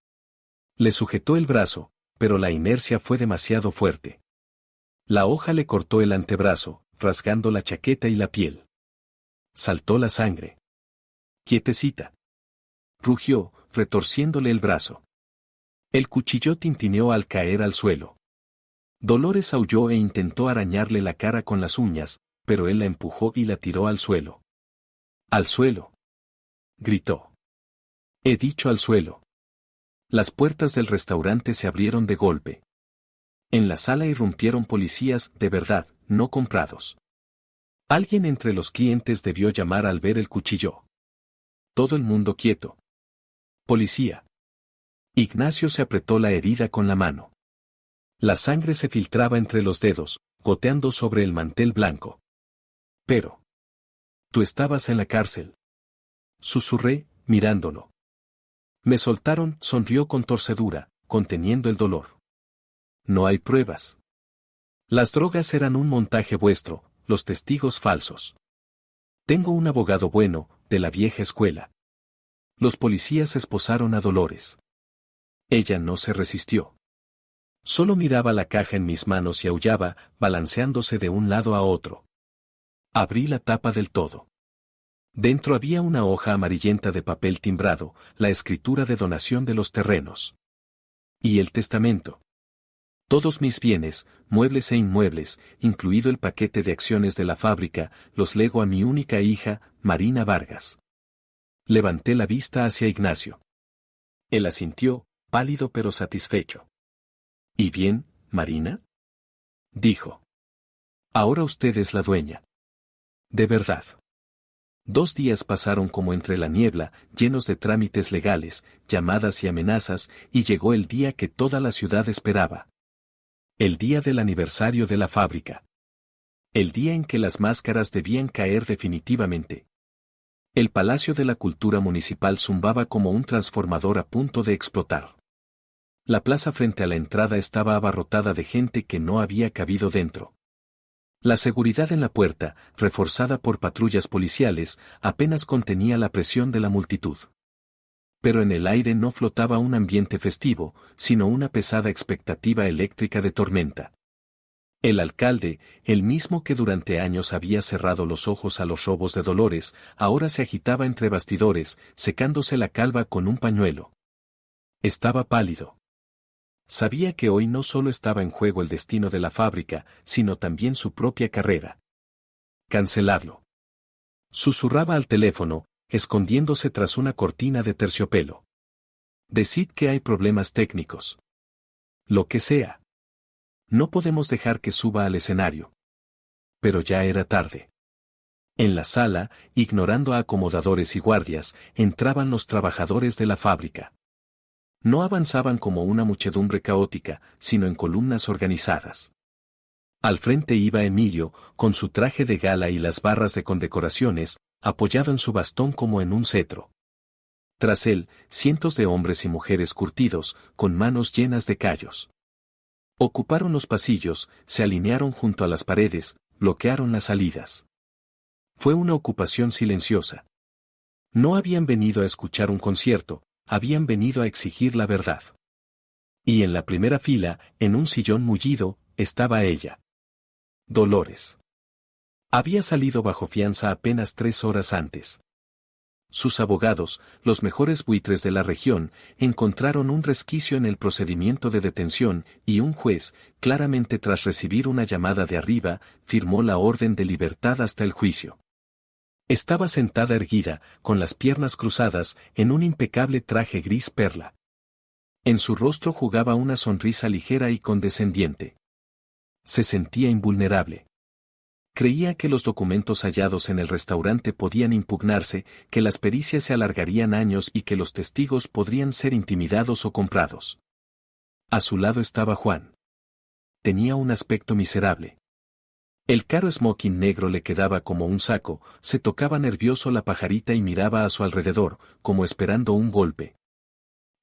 Le sujetó el brazo, pero la inercia fue demasiado fuerte. La hoja le cortó el antebrazo, rasgando la chaqueta y la piel. Saltó la sangre. Quietecita. Rugió, retorciéndole el brazo. El cuchillo tintineó al caer al suelo. Dolores aulló e intentó arañarle la cara con las uñas, pero él la empujó y la tiró al suelo. ¡Al suelo! Gritó. He dicho al suelo. Las puertas del restaurante se abrieron de golpe. En la sala irrumpieron policías, de verdad, no comprados. Alguien entre los clientes debió llamar al ver el cuchillo. Todo el mundo quieto. Policía. Ignacio se apretó la herida con la mano. La sangre se filtraba entre los dedos, goteando sobre el mantel blanco. Pero. Tú estabas en la cárcel. Susurré, mirándolo. Me soltaron, sonrió con torcedura, conteniendo el dolor. No hay pruebas. Las drogas eran un montaje vuestro, los testigos falsos. Tengo un abogado bueno, de la vieja escuela. Los policías esposaron a Dolores. Ella no se resistió. Solo miraba la caja en mis manos y aullaba, balanceándose de un lado a otro. Abrí la tapa del todo. Dentro había una hoja amarillenta de papel timbrado, la escritura de donación de los terrenos. Y el testamento. Todos mis bienes, muebles e inmuebles, incluido el paquete de acciones de la fábrica, los lego a mi única hija, Marina Vargas. Levanté la vista hacia Ignacio. Él asintió, pálido pero satisfecho. ¿Y bien, Marina? Dijo. Ahora usted es la dueña. De verdad. 2 días pasaron como entre la niebla, llenos de trámites legales, llamadas y amenazas, y llegó el día que toda la ciudad esperaba. El día del aniversario de la fábrica. El día en que las máscaras debían caer definitivamente. El Palacio de la Cultura Municipal zumbaba como un transformador a punto de explotar. La plaza frente a la entrada estaba abarrotada de gente que no había cabido dentro. La seguridad en la puerta, reforzada por patrullas policiales, apenas contenía la presión de la multitud. Pero en el aire no flotaba un ambiente festivo, sino una pesada expectativa eléctrica de tormenta. El alcalde, el mismo que durante años había cerrado los ojos a los robos de Dolores, ahora se agitaba entre bastidores, secándose la calva con un pañuelo. Estaba pálido. Sabía que hoy no solo estaba en juego el destino de la fábrica, sino también su propia carrera. Canceladlo. Susurraba al teléfono, escondiéndose tras una cortina de terciopelo. Decid que hay problemas técnicos. Lo que sea. No podemos dejar que suba al escenario. Pero ya era tarde. En la sala, ignorando a acomodadores y guardias, entraban los trabajadores de la fábrica. No avanzaban como una muchedumbre caótica, sino en columnas organizadas. Al frente iba Emilio, con su traje de gala y las barras de condecoraciones, apoyado en su bastón como en un cetro. Tras él, cientos de hombres y mujeres curtidos, con manos llenas de callos. Ocuparon los pasillos, se alinearon junto a las paredes, bloquearon las salidas. Fue una ocupación silenciosa. No habían venido a escuchar un concierto, habían venido a exigir la verdad. Y en la primera fila, en un sillón mullido, estaba ella. Dolores. Había salido bajo fianza apenas 3 horas antes. Sus abogados, los mejores buitres de la región, encontraron un resquicio en el procedimiento de detención y un juez, claramente tras recibir una llamada de arriba, firmó la orden de libertad hasta el juicio. Estaba sentada erguida, con las piernas cruzadas, en un impecable traje gris perla. En su rostro jugaba una sonrisa ligera y condescendiente. Se sentía invulnerable. Creía que los documentos hallados en el restaurante podían impugnarse, que las pericias se alargarían años y que los testigos podrían ser intimidados o comprados. A su lado estaba Juan. Tenía un aspecto miserable. El caro smoking negro le quedaba como un saco, se tocaba nervioso la pajarita y miraba a su alrededor, como esperando un golpe.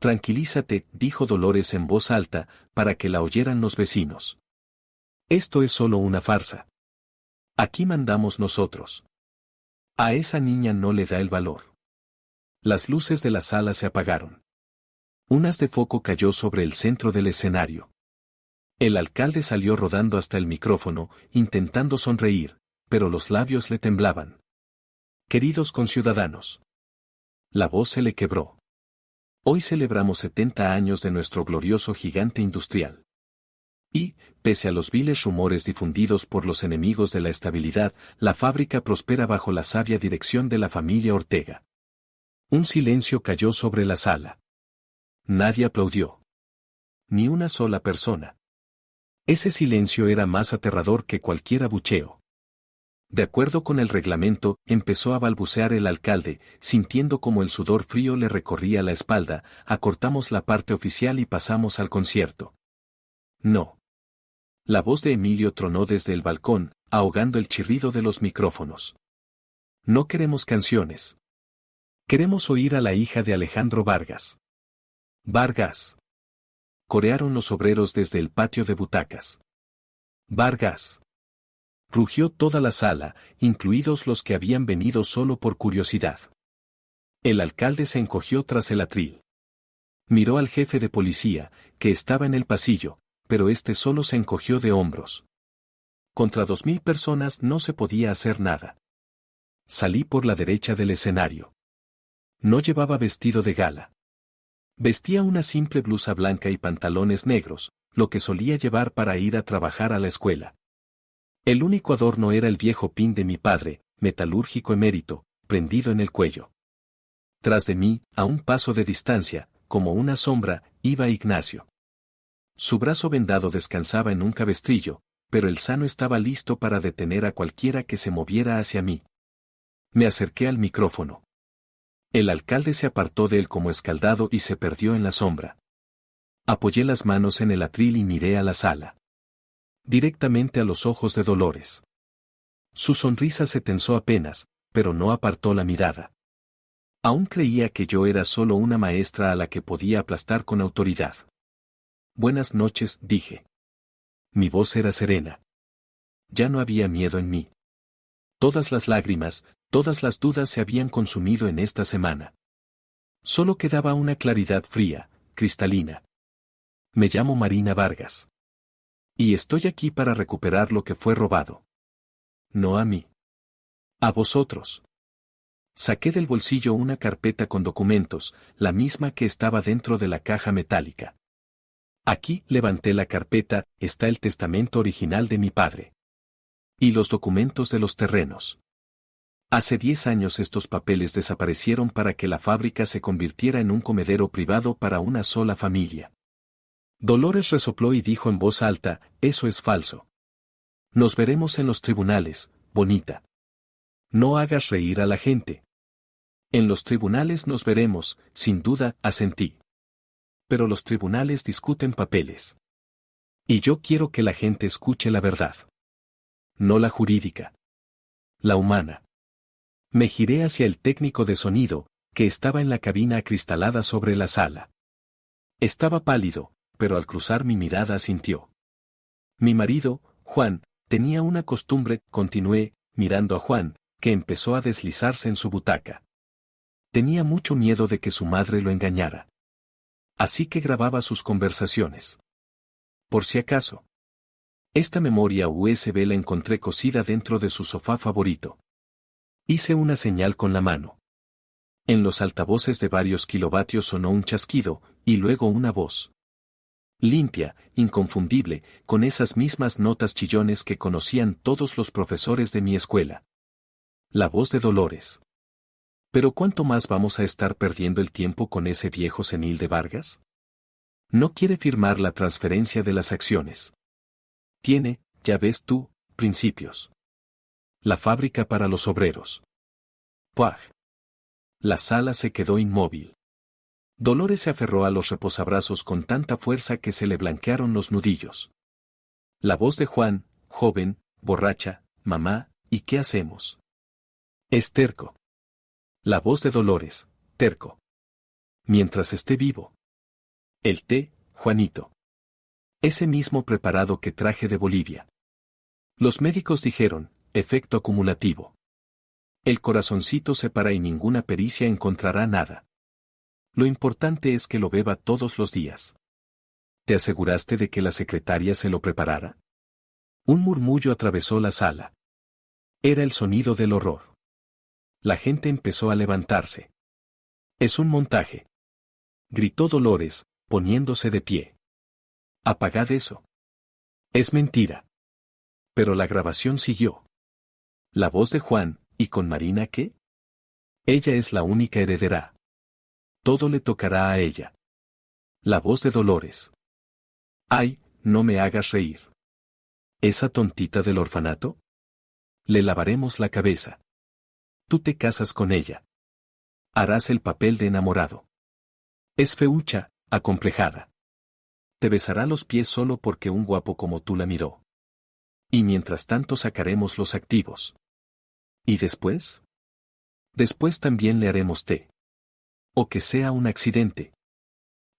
Tranquilízate, dijo Dolores en voz alta, para que la oyeran los vecinos. Esto es solo una farsa. Aquí mandamos nosotros. A esa niña no le da el valor. Las luces de la sala se apagaron. Un haz de foco cayó sobre el centro del escenario. El alcalde salió rodando hasta el micrófono, intentando sonreír, pero los labios le temblaban. Queridos conciudadanos. La voz se le quebró. Hoy celebramos 70 años de nuestro glorioso gigante industrial. Y, pese a los viles rumores difundidos por los enemigos de la estabilidad, la fábrica prospera bajo la sabia dirección de la familia Ortega. Un silencio cayó sobre la sala. Nadie aplaudió. Ni una sola persona. Ese silencio era más aterrador que cualquier abucheo. De acuerdo con el reglamento, empezó a balbucear el alcalde, sintiendo como el sudor frío le recorría la espalda, acortamos la parte oficial y pasamos al concierto. No. La voz de Emilio tronó desde el balcón, ahogando el chirrido de los micrófonos. No queremos canciones. Queremos oír a la hija de Alejandro Vargas. Vargas. Corearon los obreros desde el patio de butacas. Vargas. Rugió toda la sala, incluidos los que habían venido solo por curiosidad. El alcalde se encogió tras el atril. Miró al jefe de policía, que estaba en el pasillo, pero este solo se encogió de hombros. Contra 2000 personas no se podía hacer nada. Salí por la derecha del escenario. No llevaba vestido de gala. Vestía una simple blusa blanca y pantalones negros, lo que solía llevar para ir a trabajar a la escuela. El único adorno era el viejo pin de mi padre, metalúrgico emérito, prendido en el cuello. Tras de mí, a un paso de distancia, como una sombra, iba Ignacio. Su brazo vendado descansaba en un cabestrillo, pero el sano estaba listo para detener a cualquiera que se moviera hacia mí. Me acerqué al micrófono. El alcalde se apartó de él como escaldado y se perdió en la sombra. Apoyé las manos en el atril y miré a la sala. Directamente a los ojos de Dolores. Su sonrisa se tensó apenas, pero no apartó la mirada. Aún creía que yo era solo una maestra a la que podía aplastar con autoridad. Buenas noches, dije. Mi voz era serena. Ya no había miedo en mí. Todas las lágrimas, todas las dudas se habían consumido en esta semana. Solo quedaba una claridad fría, cristalina. Me llamo Marina Vargas. Y estoy aquí para recuperar lo que fue robado. No a mí. A vosotros. Saqué del bolsillo una carpeta con documentos, la misma que estaba dentro de la caja metálica. Aquí, levanté la carpeta, está el testamento original de mi padre. Y los documentos de los terrenos. Hace 10 años estos papeles desaparecieron para que la fábrica se convirtiera en un comedero privado para una sola familia. Dolores resopló y dijo en voz alta, eso es falso. Nos veremos en los tribunales, bonita. No hagas reír a la gente. En los tribunales nos veremos, sin duda, asentí. Pero los tribunales discuten papeles. Y yo quiero que la gente escuche la verdad. No la jurídica. La humana. Me giré hacia el técnico de sonido, que estaba en la cabina acristalada sobre la sala. Estaba pálido, pero al cruzar mi mirada asintió. Mi marido, Juan, tenía una costumbre, continué, mirando a Juan, que empezó a deslizarse en su butaca. Tenía mucho miedo de que su madre lo engañara. Así que grababa sus conversaciones. Por si acaso. Esta memoria USB la encontré cosida dentro de su sofá favorito. Hice una señal con la mano. En los altavoces de varios kilovatios sonó un chasquido, y luego una voz. Limpia, inconfundible, con esas mismas notas chillones que conocían todos los profesores de mi escuela. La voz de Dolores. ¿Pero cuánto más vamos a estar perdiendo el tiempo con ese viejo senil de Vargas? No quiere firmar la transferencia de las acciones. Tiene, ya ves tú, principios. La fábrica para los obreros. ¡Puaj! La sala se quedó inmóvil. Dolores se aferró a los reposabrazos con tanta fuerza que se le blanquearon los nudillos. La voz de Juan, joven, borracha, mamá, ¿y qué hacemos? Es terco. La voz de Dolores, terco. Mientras esté vivo. El té, Juanito. Ese mismo preparado que traje de Bolivia. Los médicos dijeron, efecto acumulativo. El corazoncito se para y ninguna pericia encontrará nada. Lo importante es que lo beba todos los días. ¿Te aseguraste de que la secretaria se lo preparara? Un murmullo atravesó la sala. Era el sonido del horror. La gente empezó a levantarse. Es un montaje. Gritó Dolores, poniéndose de pie. Apagad eso. Es mentira. Pero la grabación siguió. La voz de Juan, ¿y con Marina qué? Ella es la única heredera. Todo le tocará a ella. La voz de Dolores. Ay, no me hagas reír. ¿Esa tontita del orfanato? Le lavaremos la cabeza. Tú te casas con ella. Harás el papel de enamorado. Es feucha, acomplejada. Te besará los pies solo porque un guapo como tú la miró. Y mientras tanto sacaremos los activos. ¿Y después? Después también le haremos té. O que sea un accidente.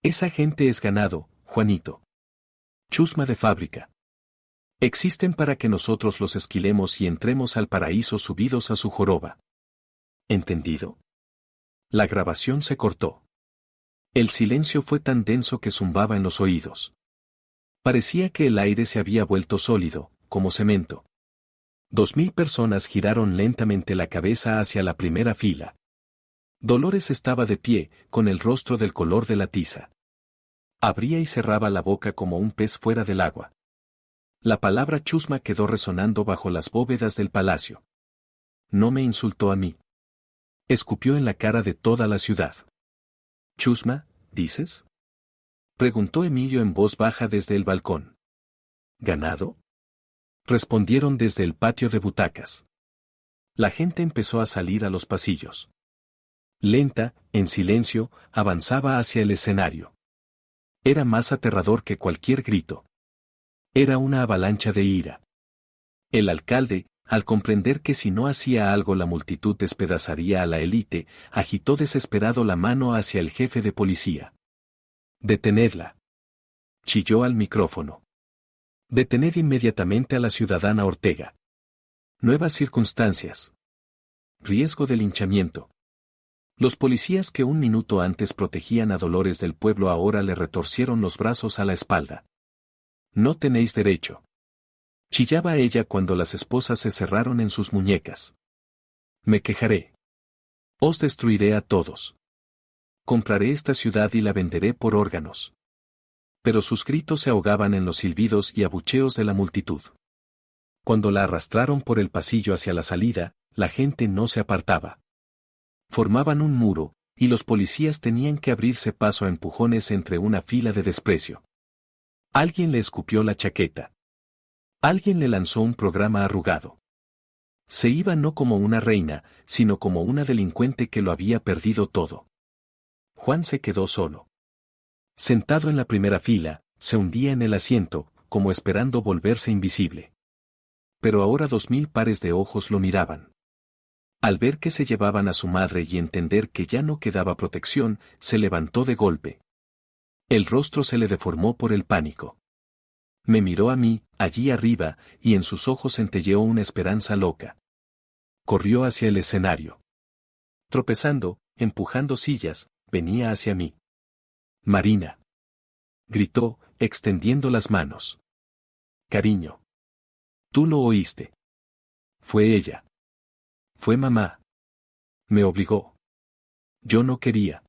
Esa gente es ganado, Juanito. Chusma de fábrica. Existen para que nosotros los esquilemos y entremos al paraíso subidos a su joroba. ¿Entendido? La grabación se cortó. El silencio fue tan denso que zumbaba en los oídos. Parecía que el aire se había vuelto sólido, como cemento. 2000 personas giraron lentamente la cabeza hacia la primera fila. Dolores estaba de pie, con el rostro del color de la tiza. Abría y cerraba la boca como un pez fuera del agua. La palabra chusma quedó resonando bajo las bóvedas del palacio. No me insultó a mí. Escupió en la cara de toda la ciudad. ¿Chusma, dices? Preguntó Emilio en voz baja desde el balcón. ¿Ganado? Respondieron desde el patio de butacas. La gente empezó a salir a los pasillos. Lenta, en silencio, avanzaba hacia el escenario. Era más aterrador que cualquier grito. Era una avalancha de ira. El alcalde, al comprender que si no hacía algo la multitud despedazaría a la élite, agitó desesperado la mano hacia el jefe de policía. «Detenedla», chilló al micrófono. «Detened inmediatamente a la ciudadana Ortega. Nuevas circunstancias. Riesgo de linchamiento». Los policías que un minuto antes protegían a Dolores del pueblo ahora le retorcieron los brazos a la espalda. «No tenéis derecho». Chillaba ella cuando las esposas se cerraron en sus muñecas. «Me quejaré. Os destruiré a todos. Compraré esta ciudad y la venderé por órganos». Pero sus gritos se ahogaban en los silbidos y abucheos de la multitud. Cuando la arrastraron por el pasillo hacia la salida, la gente no se apartaba. Formaban un muro, y los policías tenían que abrirse paso a empujones entre una fila de desprecio. Alguien le escupió la chaqueta. Alguien le lanzó un programa arrugado. Se iba no como una reina, sino como una delincuente que lo había perdido todo. Juan se quedó solo. Sentado en la primera fila, se hundía en el asiento, como esperando volverse invisible. Pero ahora 2000 pares de ojos lo miraban. Al ver que se llevaban a su madre y entender que ya no quedaba protección, se levantó de golpe. El rostro se le deformó por el pánico. Me miró a mí, allí arriba, y en sus ojos centelleó una esperanza loca. Corrió hacia el escenario. Tropezando, empujando sillas, venía hacia mí. «Marina», gritó, extendiendo las manos. «Cariño. Tú lo oíste. Fue ella. Fue mamá. Me obligó. Yo no quería».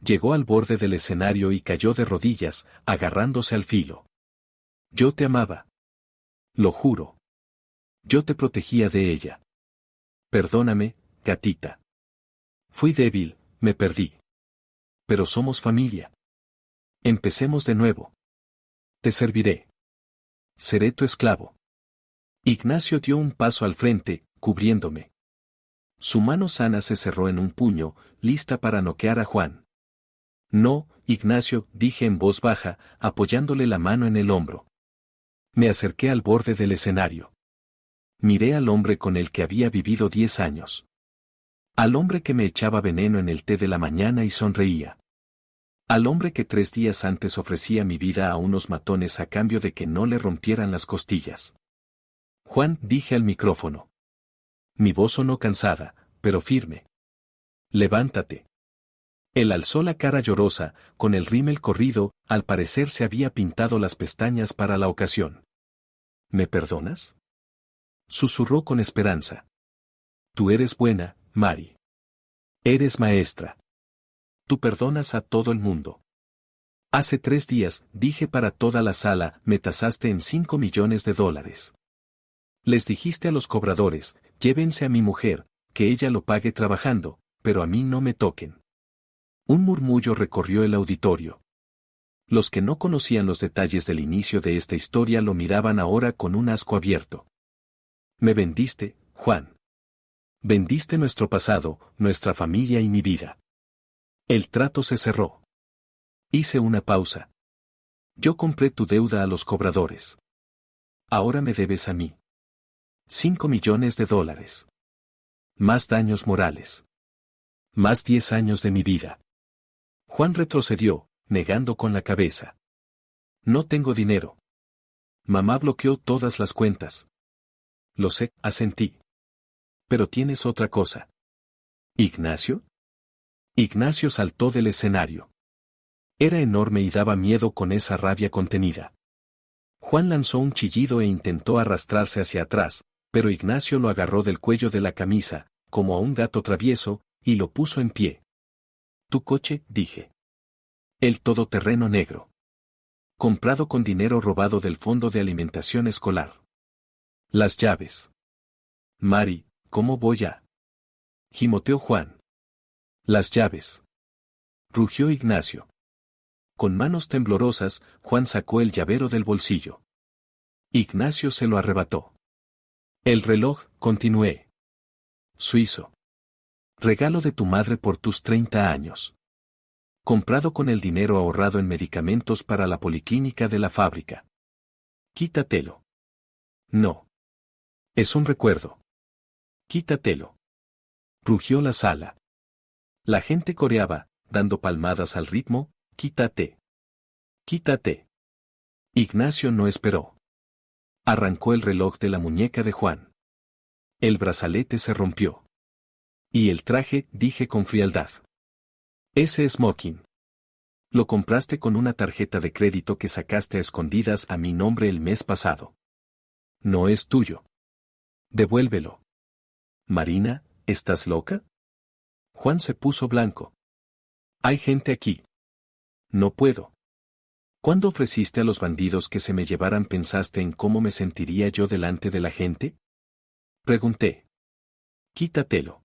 Llegó al borde del escenario y cayó de rodillas, agarrándose al filo. «Yo te amaba. Lo juro. Yo te protegía de ella. Perdóname, gatita. Fui débil, me perdí. Pero somos familia. Empecemos de nuevo. Te serviré. Seré tu esclavo». Ignacio dio un paso al frente, cubriéndome. Su mano sana se cerró en un puño, lista para noquear a Juan. «No, Ignacio», dije en voz baja, apoyándole la mano en el hombro. Me acerqué al borde del escenario. Miré al hombre con el que había vivido 10 años. Al hombre que me echaba veneno en el té de la mañana y sonreía. Al hombre que 3 días antes ofrecía mi vida a unos matones a cambio de que no le rompieran las costillas. «Juan», dije al micrófono. Mi voz sonó cansada, pero firme. «Levántate». Él alzó la cara llorosa, con el rímel corrido, al parecer se había pintado las pestañas para la ocasión. «¿Me perdonas?», susurró con esperanza. «Tú eres buena, Mari. Eres maestra. Tú perdonas a todo el mundo». «Hace 3 días», dije para toda la sala, «me tasaste en $5 millones. Les dijiste a los cobradores, llévense a mi mujer, que ella lo pague trabajando, pero a mí no me toquen». Un murmullo recorrió el auditorio. Los que no conocían los detalles del inicio de esta historia lo miraban ahora con un asco abierto. «Me vendiste, Juan. Vendiste nuestro pasado, nuestra familia y mi vida». El trato se cerró. Hice una pausa. «Yo compré tu deuda a los cobradores. Ahora me debes a mí. $5 millones. Más daños morales. Más 10 años de mi vida». Juan retrocedió, negando con la cabeza. «No tengo dinero. Mamá bloqueó todas las cuentas». «Lo sé», asentí. «Pero tienes otra cosa». «¿Ignacio?». Ignacio saltó del escenario. Era enorme y daba miedo con esa rabia contenida. Juan lanzó un chillido e intentó arrastrarse hacia atrás, pero Ignacio lo agarró del cuello de la camisa, como a un gato travieso, y lo puso en pie. «¿Tu coche?», dije. «El todoterreno negro. Comprado con dinero robado del fondo de alimentación escolar. Las llaves». «Mari, ¿cómo voy a...?» gimoteó Juan. «Las llaves», rugió Ignacio. Con manos temblorosas, Juan sacó el llavero del bolsillo. Ignacio se lo arrebató. «El reloj», continué. «Suizo. Regalo de tu madre por tus 30 años. Comprado con el dinero ahorrado en medicamentos para la policlínica de la fábrica. Quítatelo». «No. Es un recuerdo». «Quítatelo», rugió la sala. La gente coreaba, dando palmadas al ritmo. «Quítate. Quítate». Ignacio no esperó. Arrancó el reloj de la muñeca de Juan. El brazalete se rompió. «¿Y el traje?», dije con frialdad. «Ese smoking. Lo compraste con una tarjeta de crédito que sacaste a escondidas a mi nombre el mes pasado. No es tuyo. Devuélvelo». «Marina, ¿estás loca?». Juan se puso blanco. «Hay gente aquí». «No puedo». «¿Cuándo ofreciste a los bandidos que se me llevaran pensaste en cómo me sentiría yo delante de la gente?», pregunté. «Quítatelo.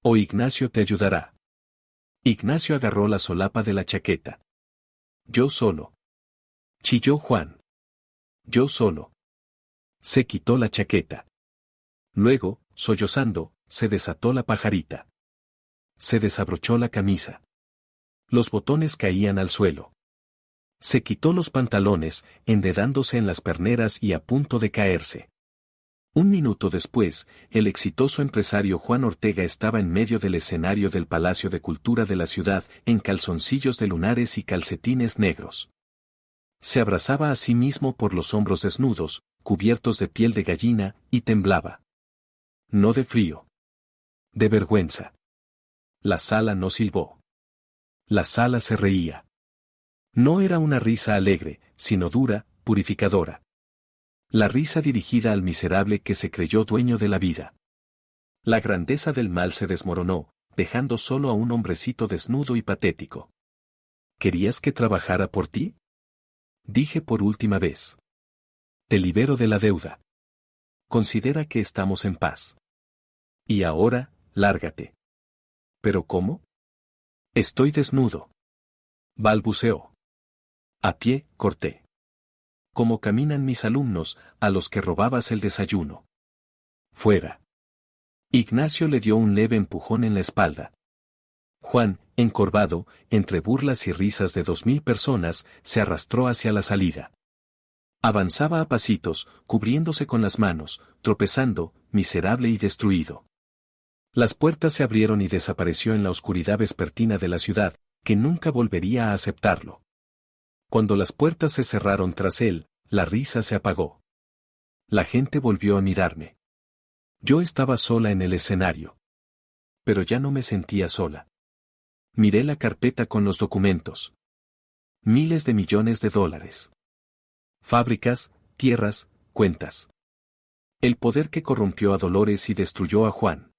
O Ignacio te ayudará». Ignacio agarró la solapa de la chaqueta. «Yo solo». Chilló Juan. «Yo solo». Se quitó la chaqueta. Luego, sollozando, se desató la pajarita. Se desabrochó la camisa. Los botones caían al suelo. Se quitó los pantalones, enredándose en las perneras y a punto de caerse. Un minuto después, el exitoso empresario Juan Ortega estaba en medio del escenario del Palacio de Cultura de la ciudad, en calzoncillos de lunares y calcetines negros. Se abrazaba a sí mismo por los hombros desnudos, cubiertos de piel de gallina, y temblaba. No de frío. De vergüenza. La sala no silbó. La sala se reía. No era una risa alegre, sino dura, purificadora. La risa dirigida al miserable que se creyó dueño de la vida. La grandeza del mal se desmoronó, dejando solo a un hombrecito desnudo y patético. ¿Querías que trabajara por ti?, dije por última vez. Te libero de la deuda. Considera que estamos en paz. Y ahora, lárgate. ¿Pero cómo? Estoy desnudo. Balbuceó. A pie, corté. Como caminan mis alumnos, a los que robabas el desayuno. Fuera. Ignacio le dio un leve empujón en la espalda. Juan, encorvado, entre burlas y risas de 2000 personas, se arrastró hacia la salida. Avanzaba a pasitos, cubriéndose con las manos, tropezando, miserable y destruido. Las puertas se abrieron y desapareció en la oscuridad vespertina de la ciudad, que nunca volvería a aceptarlo. Cuando las puertas se cerraron tras él, la risa se apagó. La gente volvió a mirarme. Yo estaba sola en el escenario. Pero ya no me sentía sola. Miré la carpeta con los documentos. Miles de millones de dólares. Fábricas, tierras, cuentas. El poder que corrompió a Dolores y destruyó a Juan.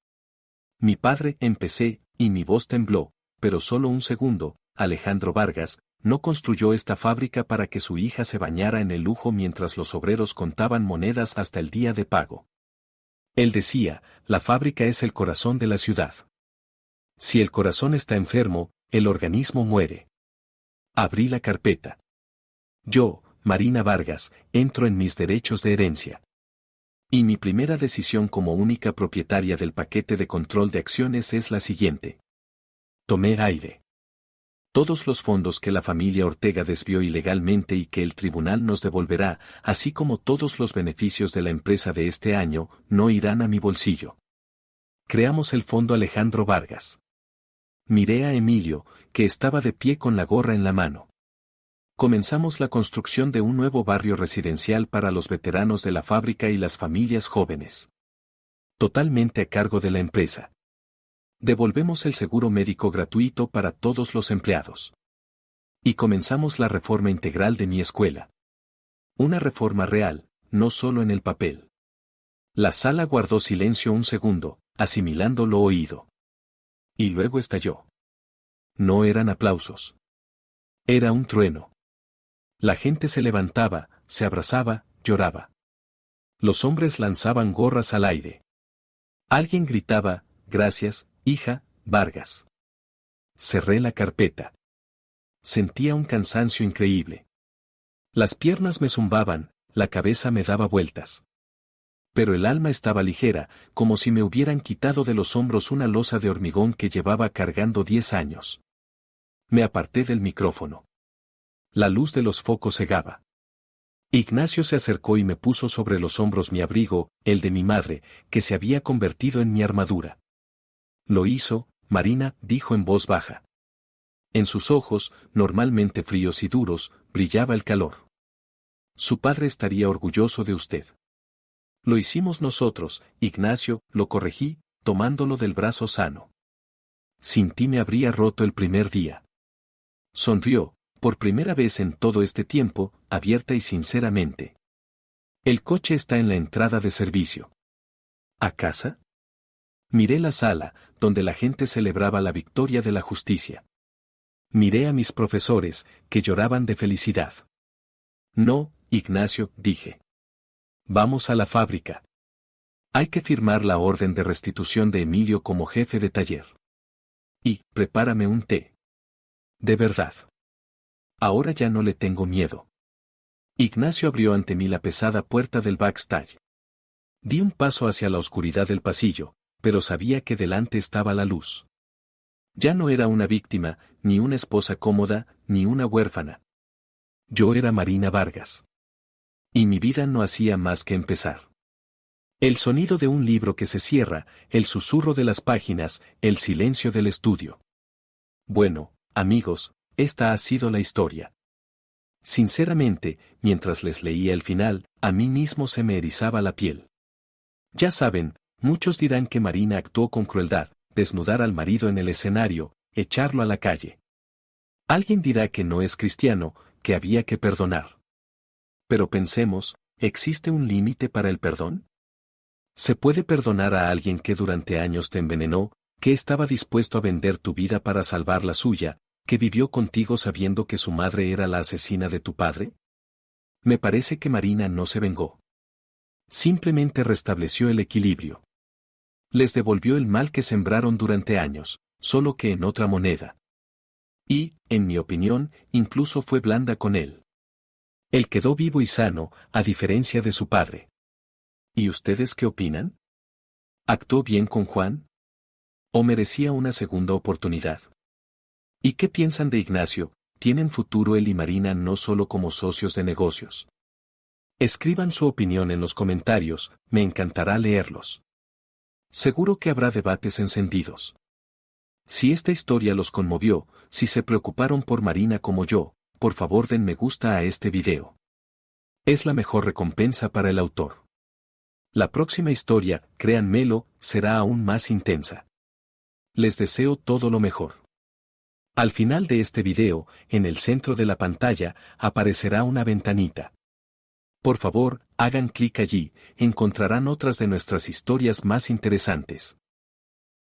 Mi padre, empecé, y mi voz tembló, pero solo un segundo. Alejandro Vargas no construyó esta fábrica para que su hija se bañara en el lujo mientras los obreros contaban monedas hasta el día de pago. Él decía, la fábrica es el corazón de la ciudad. Si el corazón está enfermo, el organismo muere. Abrí la carpeta. Yo, Marina Vargas, entro en mis derechos de herencia. Y mi primera decisión como única propietaria del paquete de control de acciones es la siguiente. Tomé aire. Todos los fondos que la familia Ortega desvió ilegalmente y que el tribunal nos devolverá, así como todos los beneficios de la empresa de este año, no irán a mi bolsillo. Creamos el Fondo Alejandro Vargas. Miré a Emilio, que estaba de pie con la gorra en la mano. Comenzamos la construcción de un nuevo barrio residencial para los veteranos de la fábrica y las familias jóvenes. Totalmente a cargo de la empresa. Devolvemos el seguro médico gratuito para todos los empleados. Y comenzamos la reforma integral de mi escuela. Una reforma real, no solo en el papel. La sala guardó silencio un segundo, asimilando lo oído. Y luego estalló. No eran aplausos. Era un trueno. La gente se levantaba, se abrazaba, lloraba. Los hombres lanzaban gorras al aire. Alguien gritaba, gracias, hija, Vargas. Cerré la carpeta. Sentía un cansancio increíble. Las piernas me zumbaban, la cabeza me daba vueltas. Pero el alma estaba ligera, como si me hubieran quitado de los hombros una losa de hormigón que llevaba cargando 10 años. Me aparté del micrófono. La luz de los focos cegaba. Ignacio se acercó y me puso sobre los hombros mi abrigo, el de mi madre, que se había convertido en mi armadura. Lo hizo, Marina, dijo en voz baja. En sus ojos, normalmente fríos y duros, brillaba el calor. Su padre estaría orgulloso de usted. Lo hicimos nosotros, Ignacio, lo corregí, tomándolo del brazo sano. Sin ti me habría roto el primer día. Sonrió, por primera vez en todo este tiempo, abierta y sinceramente. El coche está en la entrada de servicio. ¿A casa? Miré la sala, donde la gente celebraba la victoria de la justicia. Miré a mis profesores, que lloraban de felicidad. No, Ignacio, dije. Vamos a la fábrica. Hay que firmar la orden de restitución de Emilio como jefe de taller. Y, prepárame un té. De verdad. Ahora ya no le tengo miedo. Ignacio abrió ante mí la pesada puerta del backstage. Di un paso hacia la oscuridad del pasillo, pero sabía que delante estaba la luz. Ya no era una víctima, ni una esposa cómoda, ni una huérfana. Yo era Marina Vargas. Y mi vida no hacía más que empezar. El sonido de un libro que se cierra, el susurro de las páginas, el silencio del estudio. Bueno, amigos, esta ha sido la historia. Sinceramente, mientras les leía el final, a mí mismo se me erizaba la piel. Ya saben, muchos dirán que Marina actuó con crueldad, desnudar al marido en el escenario, echarlo a la calle. Alguien dirá que no es cristiano, que había que perdonar. Pero pensemos, ¿existe un límite para el perdón? ¿Se puede perdonar a alguien que durante años te envenenó, que estaba dispuesto a vender tu vida para salvar la suya, que vivió contigo sabiendo que su madre era la asesina de tu padre? Me parece que Marina no se vengó. Simplemente restableció el equilibrio. Les devolvió el mal que sembraron durante años, solo que en otra moneda. Y, en mi opinión, incluso fue blanda con él. Él quedó vivo y sano, a diferencia de su padre. ¿Y ustedes qué opinan? ¿Actuó bien con Juan? ¿O merecía una segunda oportunidad? ¿Y qué piensan de Ignacio? ¿Tienen futuro él y Marina no solo como socios de negocios? Escriban su opinión en los comentarios, me encantará leerlos. Seguro que habrá debates encendidos. Si esta historia los conmovió, si se preocuparon por Marina como yo, por favor den me gusta a este video. Es la mejor recompensa para el autor. La próxima historia, créanmelo, será aún más intensa. Les deseo todo lo mejor. Al final de este video, en el centro de la pantalla, aparecerá una ventanita. Por favor, hagan clic allí, encontrarán otras de nuestras historias más interesantes.